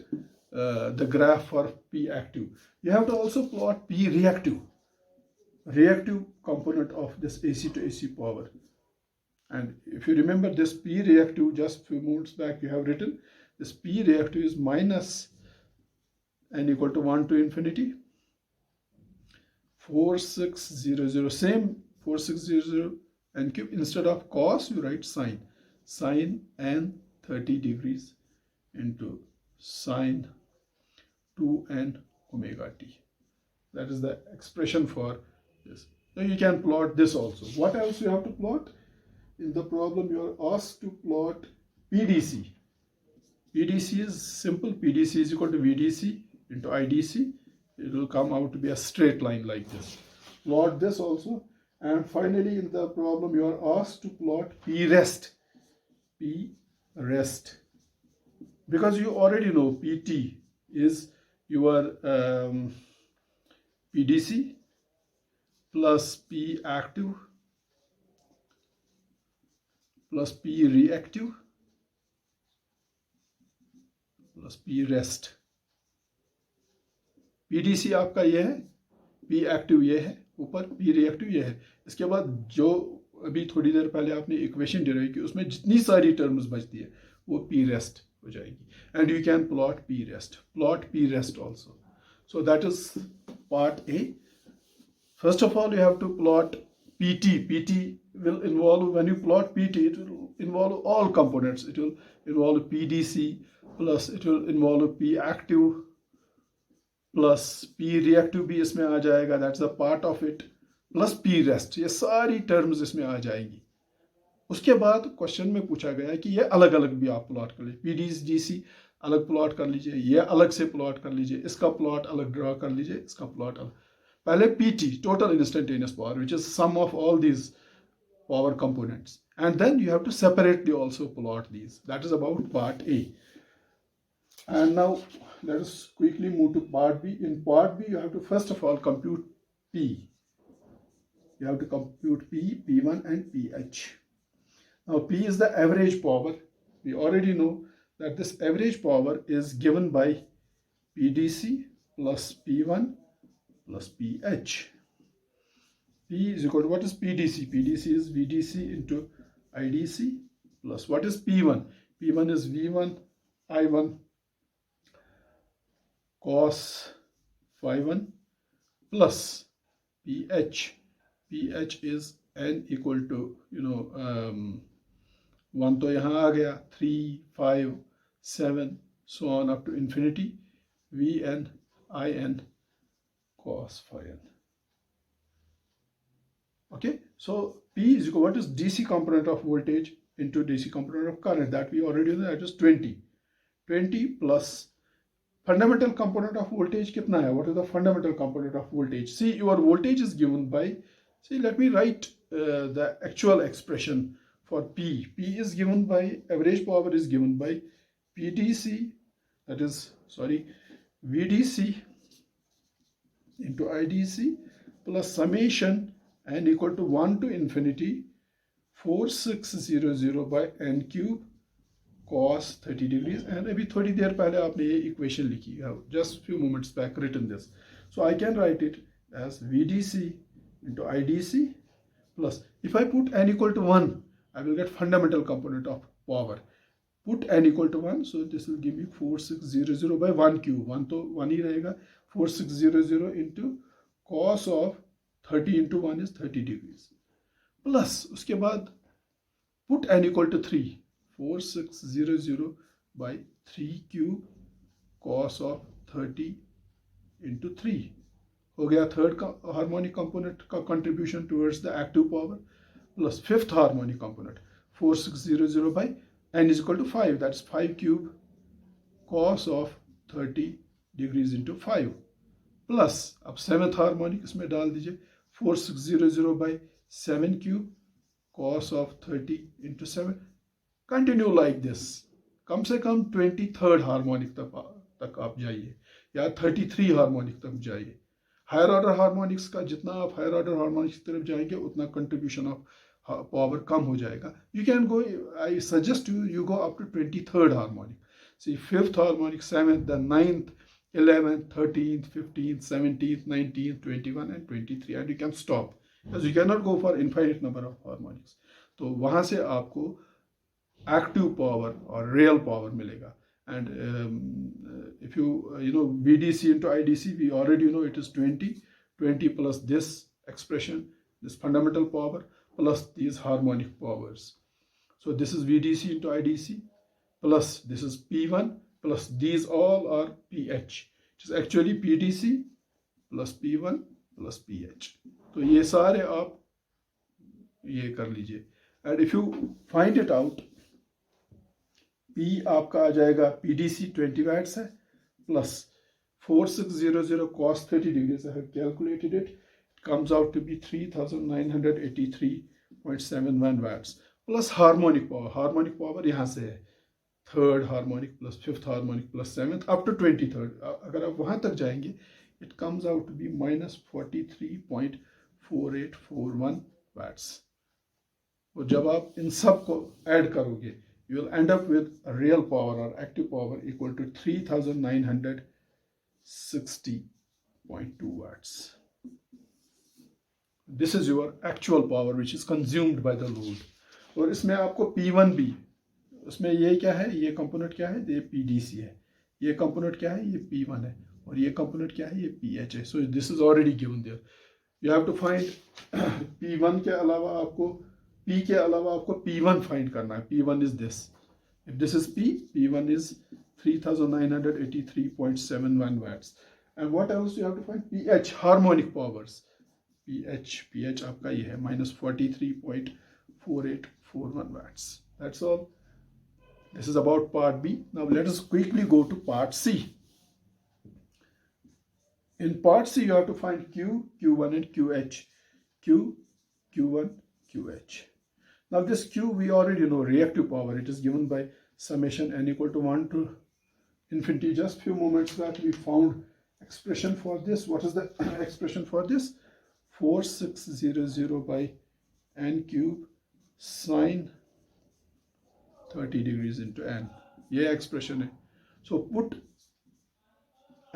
the graph for P active. You have to also plot P reactive component of this AC to AC power. And if you remember this P reactive, just few moments back you have written, this P reactive is minus n equal to 1 to infinity 4600, same 4600 n cube. Instead of cos you write sine n 30 degrees into sine 2n omega t. That is the expression for this. Now you can plot this also. What else you have to plot? In the problem you are asked to plot PDC. PDC is simple. PDC is equal to VDC into IDC. It will come out to be a straight line like this. Plot this also. And finally in the problem you are asked to plot P rest. Because you already know PT is your PDC plus P active plus P reactive plus P rest. PDC आपका ये है, P active ये है, ऊपर P reactive ये है। इसके बाद जो अभी थोड़ी देर पहले आपने इक्वेशन डिराइव की उसमें जितनी सारी टर्म्स बचती है वो P रेस्ट हो जाएगी। And you can plot P rest also. So that is part A. First of all, you have to plot PT. PT will involve, when you plot PT, it will involve all components. It will involve PDC, plus it will involve P active, plus P reactive भी इसमें आ जाएगा, that's a part of it, plus P rest. ये सारी terms इसमें आ जाएंगी। उसके बाद question में पूछा गया है कि ये अलग अलग भी आप प्लॉट कर लीजिए, PDC अलग प्लॉट कर लीजिए, ये अलग से प्लॉट कर लीजिए, इसका प्लॉट अलग ड्रॉ कर लीजिए, इसका प्लॉट अलग। पहले PT, total instantaneous power, which is sum of all these power components, and then you have to separately also plot these. That is about part A. And now let us quickly move to part B. In part B, you have to first of all compute P. You have to compute P, P1 and PH. Now P is the average power. We already know that this average power is given by PDC plus P1 plus PH. P is equal to, what is PDC? PDC is VDC into IDC plus, what is P1? P1 is V1 I1 cos phi 1 plus PH. PH is N equal to, 1 तो यहाँ आ गया, 3, 5, 7, so on up to infinity, Vn In cos phi n. Okay, so P is equal, what is DC component of voltage into DC component of current? That we already know, that is 20. 20 plus fundamental component of voltage kitna hai? What is the fundamental component of voltage? See, your voltage is given by, see, let me write the actual expression for P. P is given by, average power is given by PDC, that is, sorry, VDC into IDC plus summation n equal to 1 to infinity 4600 by n cube cos 30 degrees. And अभी थोड़ी देर पहले आपने ये equation लिखी, just few moments back written this. So I can write it as VDC into IDC plus, if I put n equal to 1, I will get fundamental component of power. Put n equal to 1, so this will give me 4600 by 1 cube. 1 तो 1 ही रहेगा, 4600 into cos of 30 into 1 is 30 degrees. Plus उसके बाद put n equal to 3, 4600 by 3 cube cos of 30 into 3 हो गया third harmonic component का contribution towards the active power, plus fifth harmonic component 4600 by n is equal to 5, that's 5 cube cos of 30 degrees into 5, plus अब seventh harmonic इसमें डाल दीजिए, 4600 by 7 cube cos of 30 into 7. Continue like this. कम से कम 23rd harmonic तक आप जाइए या 33 harmonic तक जाइए. हायर ऑर्डर हार्मोनिक्स का जितना आप हायर ऑर्डर हार्मोनिक्स की तरफ जाएंगे उतना कंट्रीब्यूशन ऑफ पावर कम हो जाएगा. You can go, I suggest you go up to 23rd harmonic. See 5th harmonic, 7th, then 9th, 11th, 13th, 15th, 17th, 19th, 21 and 23, and you can stop because you cannot go for infinite number of harmonics. तो वहाँ से आपको active power or real power मिलेगा. And if you know VDC into IDC, we already know it is 20 plus this expression, this fundamental power plus these harmonic powers. So this is VDC into IDC plus this is P1 plus these all are PH, which is actually PDC plus P1 plus PH. तो ये सारे आप ये कर लीजिए. And if you find it out, P आपका आ जाएगा, PDC 20 watts है plus 4600 cos 30 degrees. I have calculated it. It comes out to be 3983.71 watts plus harmonic power. Harmonic power यहाँ से है, 3rd harmonic plus 5th harmonic plus 7th up to 23rd. अगर आप वहाँ तक जाएंगे, it comes out to be minus 43.4841 watts. और जब आप इन सब को ऐड करोगे, you will end up with a real power or active power equal to 3960.2 watts. This is your actual power which is consumed by the load. और इसमें आपको P1 भी, उसमें ये क्या है, ये कंपोनेंट क्या है, ये PDC है, ये कंपोनेंट क्या है, ये P1 है, और ये कंपोनेंट क्या है, ये PH है। So this is already given there. You have to find P1 के अलावा आपको, P के अलावा आपको P1 फाइंड करना है। P1 is this, if this is P1 is 3983.71 watts. And what else you have to find? PH, harmonic powers. PH आपका ये है -43.4841 watts. That's all. This is about part B. Now let us quickly go to part C. In part C, you have to find Q, Q1 and QH. Q, Q1, QH. Now this Q we already know, reactive power. It is given by summation n equal to 1 to infinity. Just few moments back we found expression for this. What is the expression for this? 4600 by n cube sine 30 degrees into n. ये expression है. So put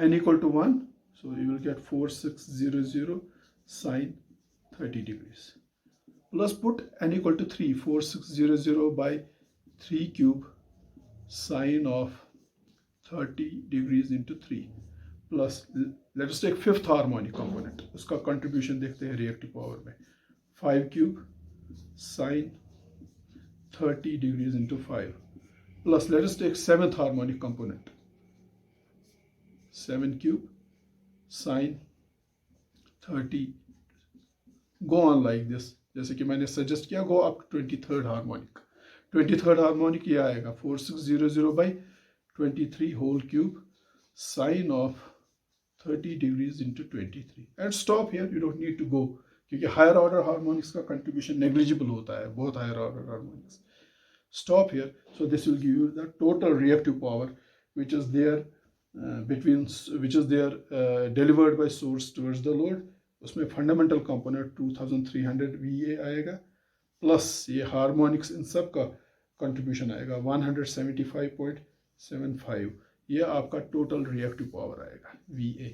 n equal to 1. So you will get 4600 sine 30 degrees. Plus put n equal to 3. 4600 by 3 cube sine of 30 degrees into 3. Plus let us take fifth harmonic component. उसका contribution देखते हैं reactive power में. 5 cube sine 30 degrees into 5. Plus let us take seventh harmonic component. 7 cube sine 30. Go on like this. जैसे कि मैंने suggest किया, go up to 23rd harmonic. 23rd harmonic ये आएगा 4600 by 23 whole cube sine of 30 degrees into 23. And stop here. You don't need to go, क्योंकि higher order harmonics का contribution negligible होता है, बहुत higher order harmonics. Stop here. So this will give you the total reactive power which is there delivered by source towards the load. उसमें fundamental component 2300 VA आएगा, plus ये harmonics इन सब का contribution आएगा 175.75. ये आपका total reactive power आएगा VA.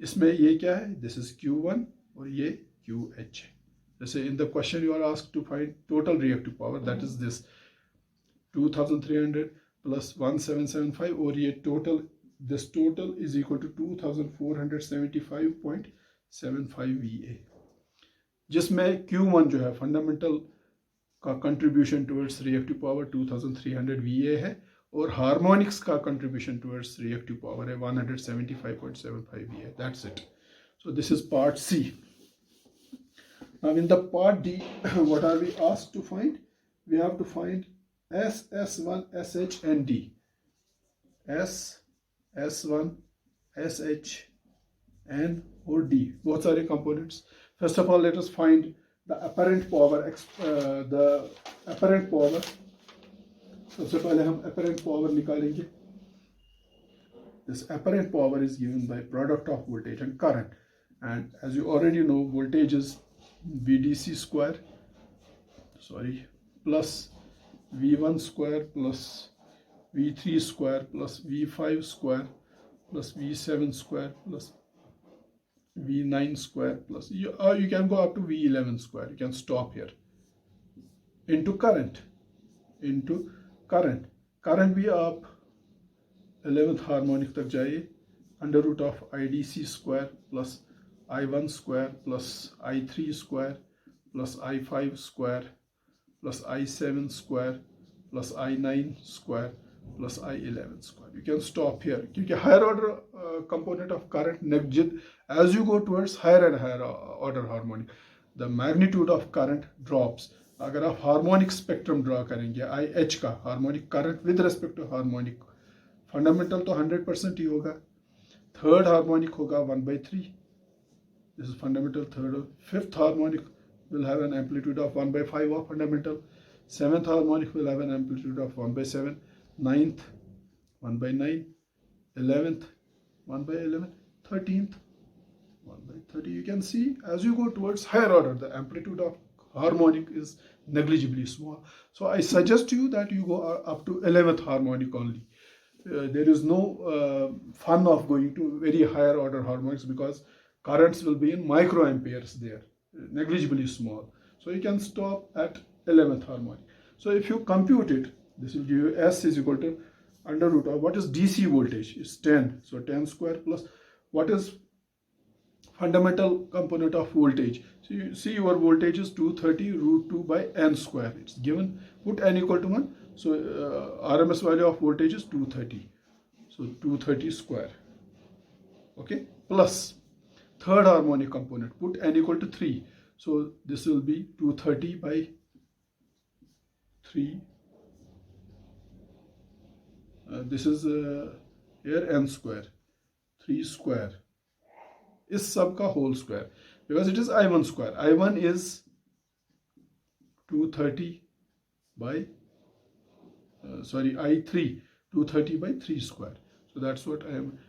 इसमें ये क्या है, this is Q1 और ये QH. जैसे in the question you are asked to find total reactive power, that is this 2300 plus 1775, और ये total, this total is equal to 2475.75 VA, जिसमें Q1 जो है fundamental का contribution towards reactive power 2300 VA है, और harmonics का contribution towards reactive power है 175.75 VA. That's it. So this is part C. Now in the part D, what are we asked to find? We have to find S, S1, SH and D. S, S1, SH and or D. What are the components? First of all, let us find the apparent power. सबसे पहले हम apparent power निकालेंगे. This apparent power is given by product of voltage and current. And as you already know, voltage is VDC square, plus V1 square plus V3 square plus V5 square plus V7 square plus V9 square plus you can go up to V11 square. You can stop here. Into current. Current भी आप 11th harmonic तक जाइए. Under root of IDC square plus I1 square plus I3 square plus I5 square plus I7 square plus I9 square plus I11 square. You can stop here. क्योंकि higher order component of current, as you go towards higher and higher order harmonic, the magnitude of current drops. अगर आप harmonic spectrum draw करेंगे IH का, harmonic current with respect to harmonic, fundamental तो 100% ही होगा. Third harmonic होगा 1/3. This is fundamental third. Fifth harmonic will have an amplitude of 1/5 of fundamental. Seventh harmonic will have an amplitude of 1/7. Ninth 1/9. 11th 1/11. 13th 1/30. You can see as you go towards higher order, the amplitude of harmonic is negligibly small. So I suggest to you that you go up to 11th harmonic only. There is no fun of going to very higher order harmonics because currents will be in microamperes there. negligibly small. So you can stop at 11th harmonic. So if you compute it, this will give you S is equal to under root of what is DC voltage is 10. So 10 square plus what is fundamental component of voltage. So you see your voltage is 230 root 2 by n square. It's given, put n equal to 1. So RMS value of voltage is 230. So 230 square. Okay, plus third harmonic component, put n equal to 3. So this will be 230 by 3. This is here n square, 3 square. इस सब का whole square, because it is I1 square. I1 is 230 by I3 230 by 3 square. So that's what I am.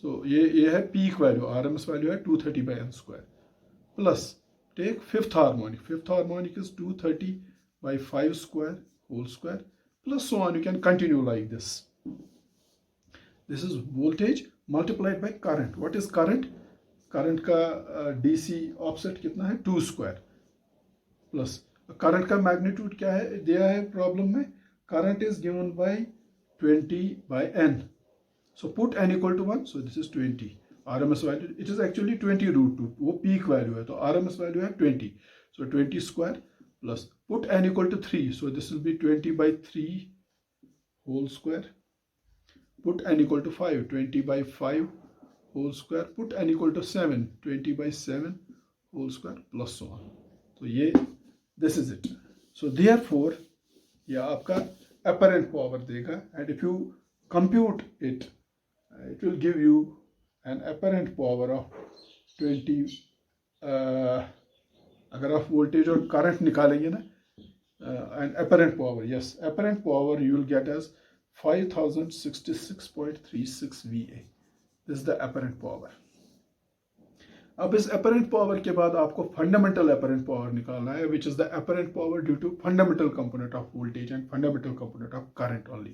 So ये है peak value, RMS value है 230 by n square. Plus take fifth harmonic. Fifth harmonic is 230 by 5 square whole square. Plus so on. You can continue like this. This is voltage multiplied by current. What is current? Current का DC offset कितना है 2 square plus current का magnitude क्या है दिया है problem में current is given by 20 by n. So put n equal to 1. So this is 20. RMS value it is actually 20 root 2. वो पीक वैल्यू है तो RMS वैल्यू है 20. So 20 square plus put n equal to 3. So this will be 20 by 3 whole square. Put n equal to 5. 20 by 5 whole square. Put n equal to 7. 20 by 7 whole square plus so on. So ये this is it. So therefore ये आपका apparent power देगा, and if you compute it, it will give you an apparent power of 20. अगर आप voltage और current निकालेंगे ना, an apparent power, yes, apparent power you will get as 5066.36 VA. This is the apparent power. अब इस apparent power के बाद आपको fundamental apparent power निकालना है, which is the apparent power due to fundamental component of voltage and fundamental component of current only.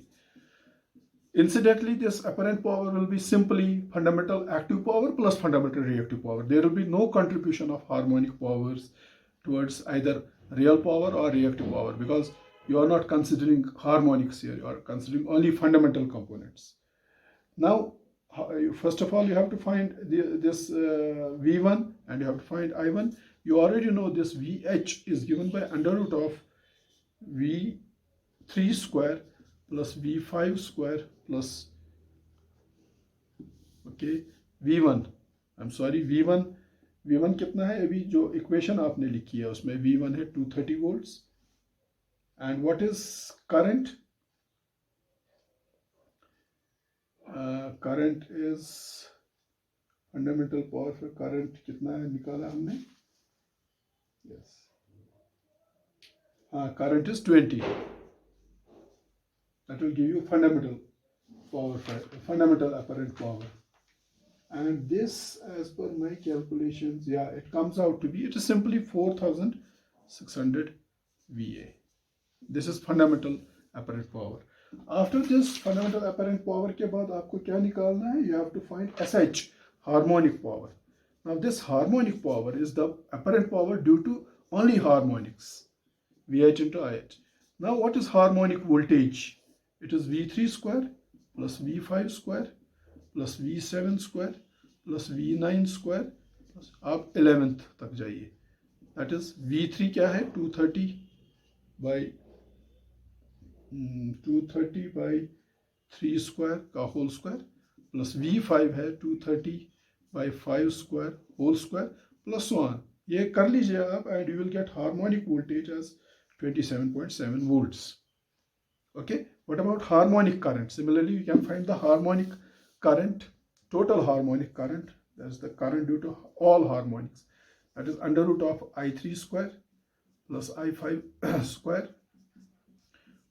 Incidentally, this apparent power will be simply fundamental active power plus fundamental reactive power. There will be no contribution of harmonic powers towards either real power or reactive power, because you are not considering harmonics here, you are considering only fundamental components. Now, first of all, you have to find this V1 and you have to find I1. You already know this VH is given by under root of V3 square plus V5 square plus, okay, V1. I'm sorry, V1 कितना है? अभी जो equation आपने लिखी है उसमें V1 है 230 volts. And what is current? Current is fundamental power for current कितना है निकाला हमने? Yes. Current is 20. That will give you fundamental power, fundamental apparent power. And this, as per my calculations, yeah, it comes out to be, it is simply 4600 VA. This is fundamental apparent power. After this fundamental apparent power के बाद आपको क्या निकालना है? You have to find SH, harmonic power. Now this harmonic power is the apparent power due to only harmonics, VH into IH. Now what is harmonic voltage? It is V3 square plus V5 square plus V7 square plus V9 square plus आप 11th तक जाइए. That is V3 क्या है? 230 by 3 square का whole square plus V5 है 230 by 5 square whole square plus so on. ये कर लीजिए आप and you will get harmonic voltage as 27.7 volts. Okay. What about harmonic current? Similarly, you can find the harmonic current, total harmonic current. That's the current due to all harmonics. That is under root of I3 square plus I5 square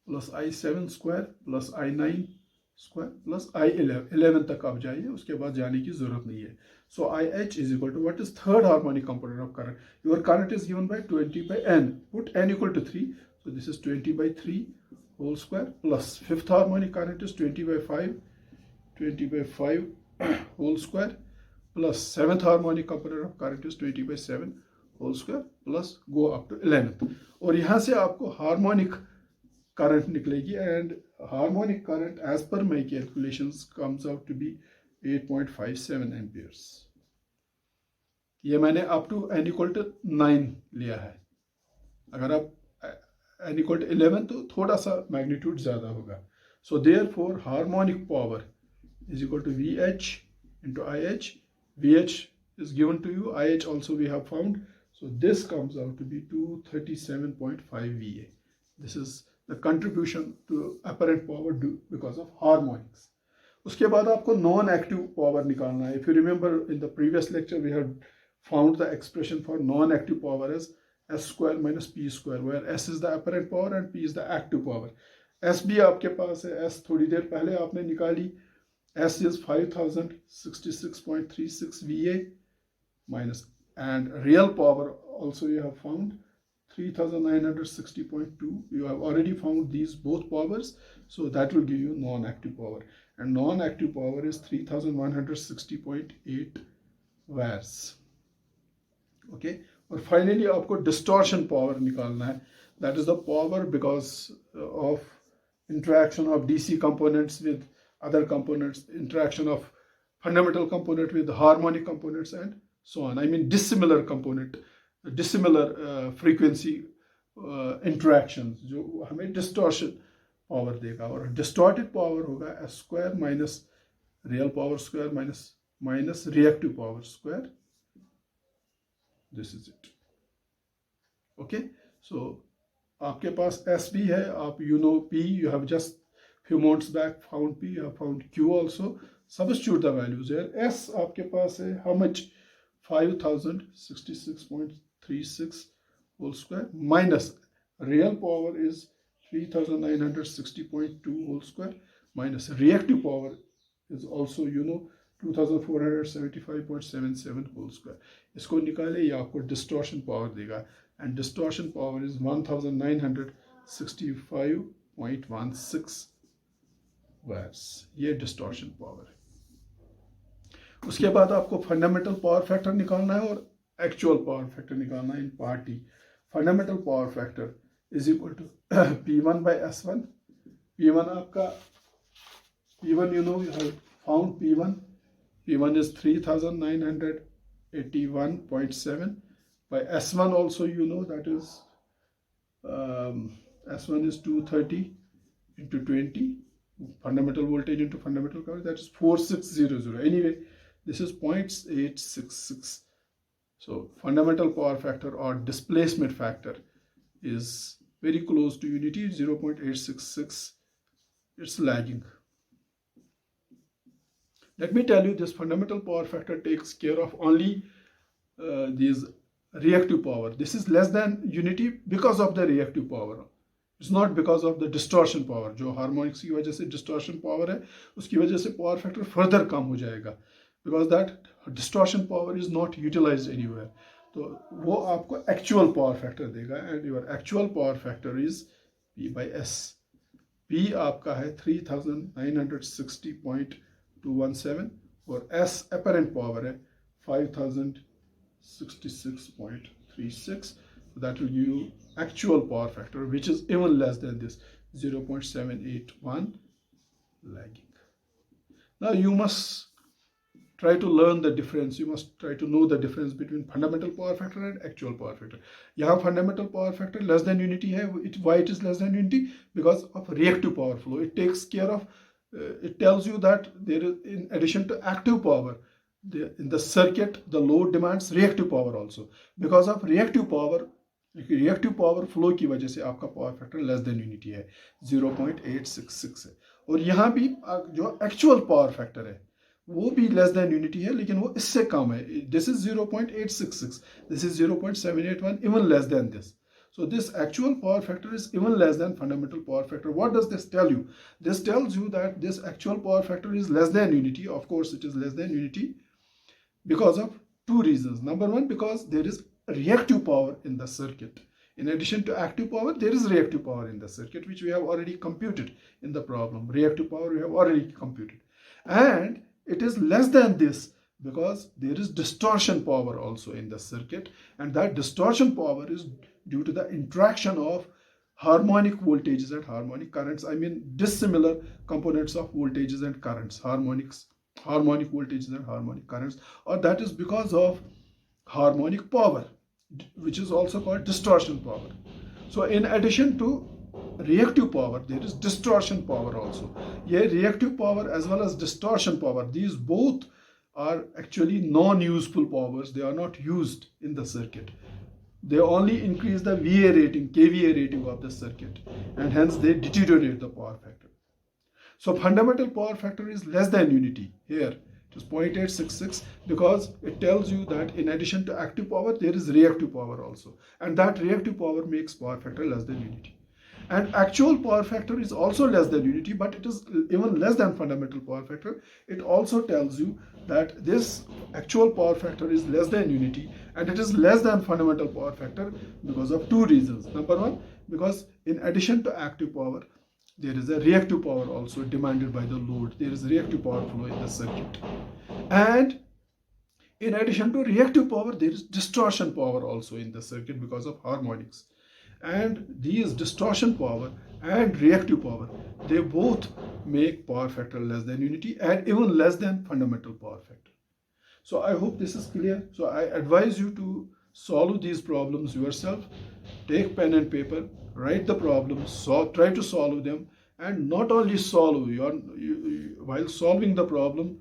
plus I7 square plus I9 square plus I11. 11 तक आप जाइए, उसके बाद जाने की जरूरत नहीं है. So IH is equal to what is third harmonic component of current? Your current is given by 20 by n. Put n equal to 3. So this is 20 by 3 whole square plus fifth harmonic current is 20 by 5. 20 by 5 whole square plus seventh harmonic component of current is 20 by 7 whole square plus go up to 11th, और यहाँ से आपको harmonic current निकलेगी, and harmonic current as per my calculations comes out to be 8.57 amperes. ये मैंने up to n equal to 9 लिया है। अगर आप n इक्वल टू 11 तो थोड़ा सा मैग्नीट्यूड ज़्यादा होगा। So therefore harmonic power is equal to VH into IH. VH is given to you, IH also we have found. So this comes out to be 237.5 VA. This is the contribution to apparent power due because of harmonics. उसके बाद आपको non active power निकालना है। If you remember in the previous lecture we had found the expression for non-active power as S square minus P square, where S is the apparent power and P is the active power. S भी आपके पास है, S थोड़ी देर पहले आपने निकाली, S is 5066.36 VA minus, and real power also you have found 3960.2. You have already found these both powers, so that will give you non-active power, and non-active power is 3160.8 watts. Okay, और finally आपको distortion power निकालना है. That is the power because of interaction of DC components with other components, interaction of fundamental component with harmonic components and so on. I mean dissimilar component, dissimilar frequency interactions जो हमें distortion power देगा, और distorted power होगा S square minus real power square minus reactive power square. This is it. Okay, so आपके पास S भी है, आप you know P, you have just few months back found P, you have found Q also. Substitute the values here. S आपके पास है how much? 5066.36 whole square minus real power is 3960.2 whole square minus reactive power is also you know 2475.77 whole square. इसको निकाले, ये आपको distortion power देगा, and distortion power is 1965.16 watts. ये distortion power है. उसके बाद आपको फंडामेंटल पावर फैक्टर निकालना है और एक्चुअल पावर फैक्टर निकालना है in part T. Fundamental power factor is equal to P1 by S1. P1 आपका P1 you know you have found P1 is 3981.7 by S1 also you know that is S1 is 230 into 20 fundamental voltage into fundamental current, that is 4600. Anyway, this is 0.866. So fundamental power factor or displacement factor is very close to unity, 0.866. It's lagging. Let me tell you, this fundamental power factor takes care of only these reactive power. This is less than unity because of the reactive power. It's not because of the distortion power. जो harmonics की वजह से distortion power है, उसकी वजह से power factor further कम हो जाएगा, because that distortion power is not utilized anywhere. तो वो आपको actual power factor देगा, and your actual power factor is P by S. P आपका है 3960.217 और S apparent power है 5066.36. So that will give you actual power factor, which is even less than this, 0.781, lagging. Now you must try to learn the difference. You must try to know the difference between fundamental power factor and actual power factor. यहाँ fundamental power factor less than unity है. Why it is less than unity? Because of reactive power flow. It takes care of, it tells you that there is, in addition to active power, in the circuit, the load demands reactive power also. Because of reactive power flow की वजह से आपका power factor less than unity है, 0.866 है. और यहाँ भी जो एक्चुअल पावर फैक्टर है वो भी लेस देन यूनिटी है, लेकिन वो इससे कम है. This is 0.866, this is 0.781, even less than this. So this actual power factor is even less than fundamental power factor. What does this tell you? This tells you that this actual power factor is less than unity. Of course it is less than unity because of two reasons. Number one, because there is reactive power in the circuit. In addition to active power, there is reactive power in the circuit, which we have already computed in the problem. Reactive power we have already computed. And it is less than this Because there is distortion power also in the circuit, and that distortion power is due to the interaction of harmonic voltages and harmonic currents. I mean dissimilar components of voltages and currents, harmonic voltages and harmonic currents, or that is because of harmonic power, which is also called distortion power. So in addition to reactive power, there is distortion power also. Yeah, reactive power as well as distortion power, these both are actually non-useful powers. They are not used in the circuit. They only increase the VA rating, KVA rating of the circuit, and hence they deteriorate the power factor. So fundamental power factor is less than unity. Here it is 0.866 because it tells you that in addition to active power, there is reactive power also, and that reactive power makes power factor less than unity. And actual power factor is also less than unity, but it is even less than fundamental power factor. It also tells you that this actual power factor is less than unity, and it is less than fundamental power factor because of two reasons. Number one, because in addition to active power, there is a reactive power also demanded by the load. There is reactive power flow in the circuit. And in addition to reactive power, there is distortion power also in the circuit because of harmonics. And these distortion power and reactive power, they both make power factor less than unity and even less than fundamental power factor. So I hope this is clear. So I advise you to solve these problems yourself. Take pen and paper, write the problems, try to solve them, and not only solve, while solving the problem,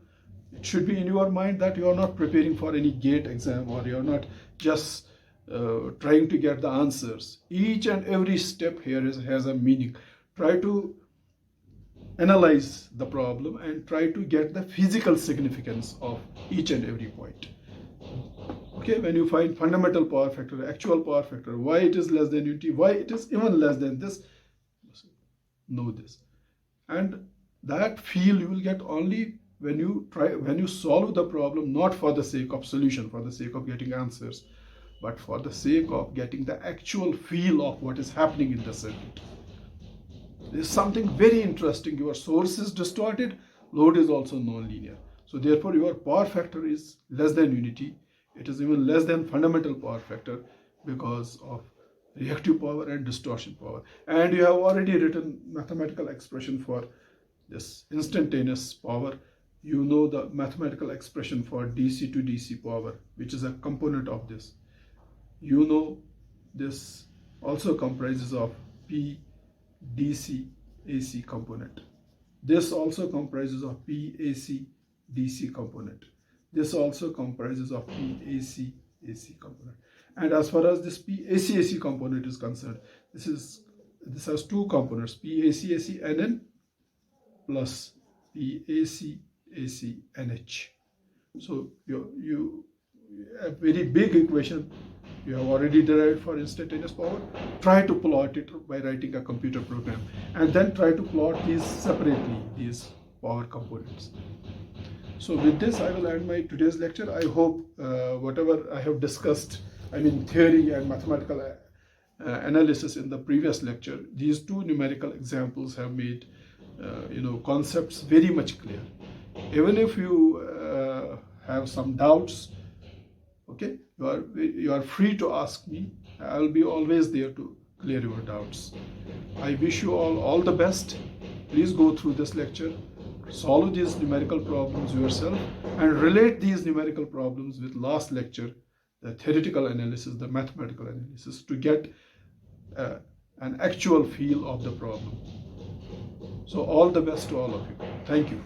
it should be in your mind that you are not preparing for any GATE exam, or you are not just trying to get the answers. Each and every step here has a meaning. Try to analyze the problem and try to get the physical significance of each and every point. Okay, when you find fundamental power factor, actual power factor, why it is less than unity, why it is even less than this, know this. And that feel you will get only when you solve the problem, not for the sake of solution, for the sake of getting answers, but for the sake of getting the actual feel of what is happening in the circuit. There is something very interesting. Your source is distorted, load is also non-linear. So therefore your power factor is less than unity. It is even less than fundamental power factor because of reactive power and distortion power. And you have already written mathematical expression for this instantaneous power. You know the mathematical expression for DC to DC power, which is a component of this. You know this also comprises of P DC AC component. This also comprises of P AC DC component. This also comprises of P AC AC component. And as far as this P AC AC component is concerned, this has two components, P AC AC NN plus P AC AC NH. So you a very big equation you have already derived for instantaneous power. Try to plot it by writing a computer program, and then try to plot these separately, these power components. So with this, I will end my today's lecture. I hope whatever I have discussed, I mean theory and mathematical analysis in the previous lecture, these two numerical examples have made concepts very much clear. Even if you have some doubts, okay, you are free to ask me. I will be always there to clear your doubts. I wish you all the best. Please go through this lecture, solve these numerical problems yourself, and relate these numerical problems with last lecture, the theoretical analysis, the mathematical analysis, to get an actual feel of the problem. So all the best to all of you. Thank you.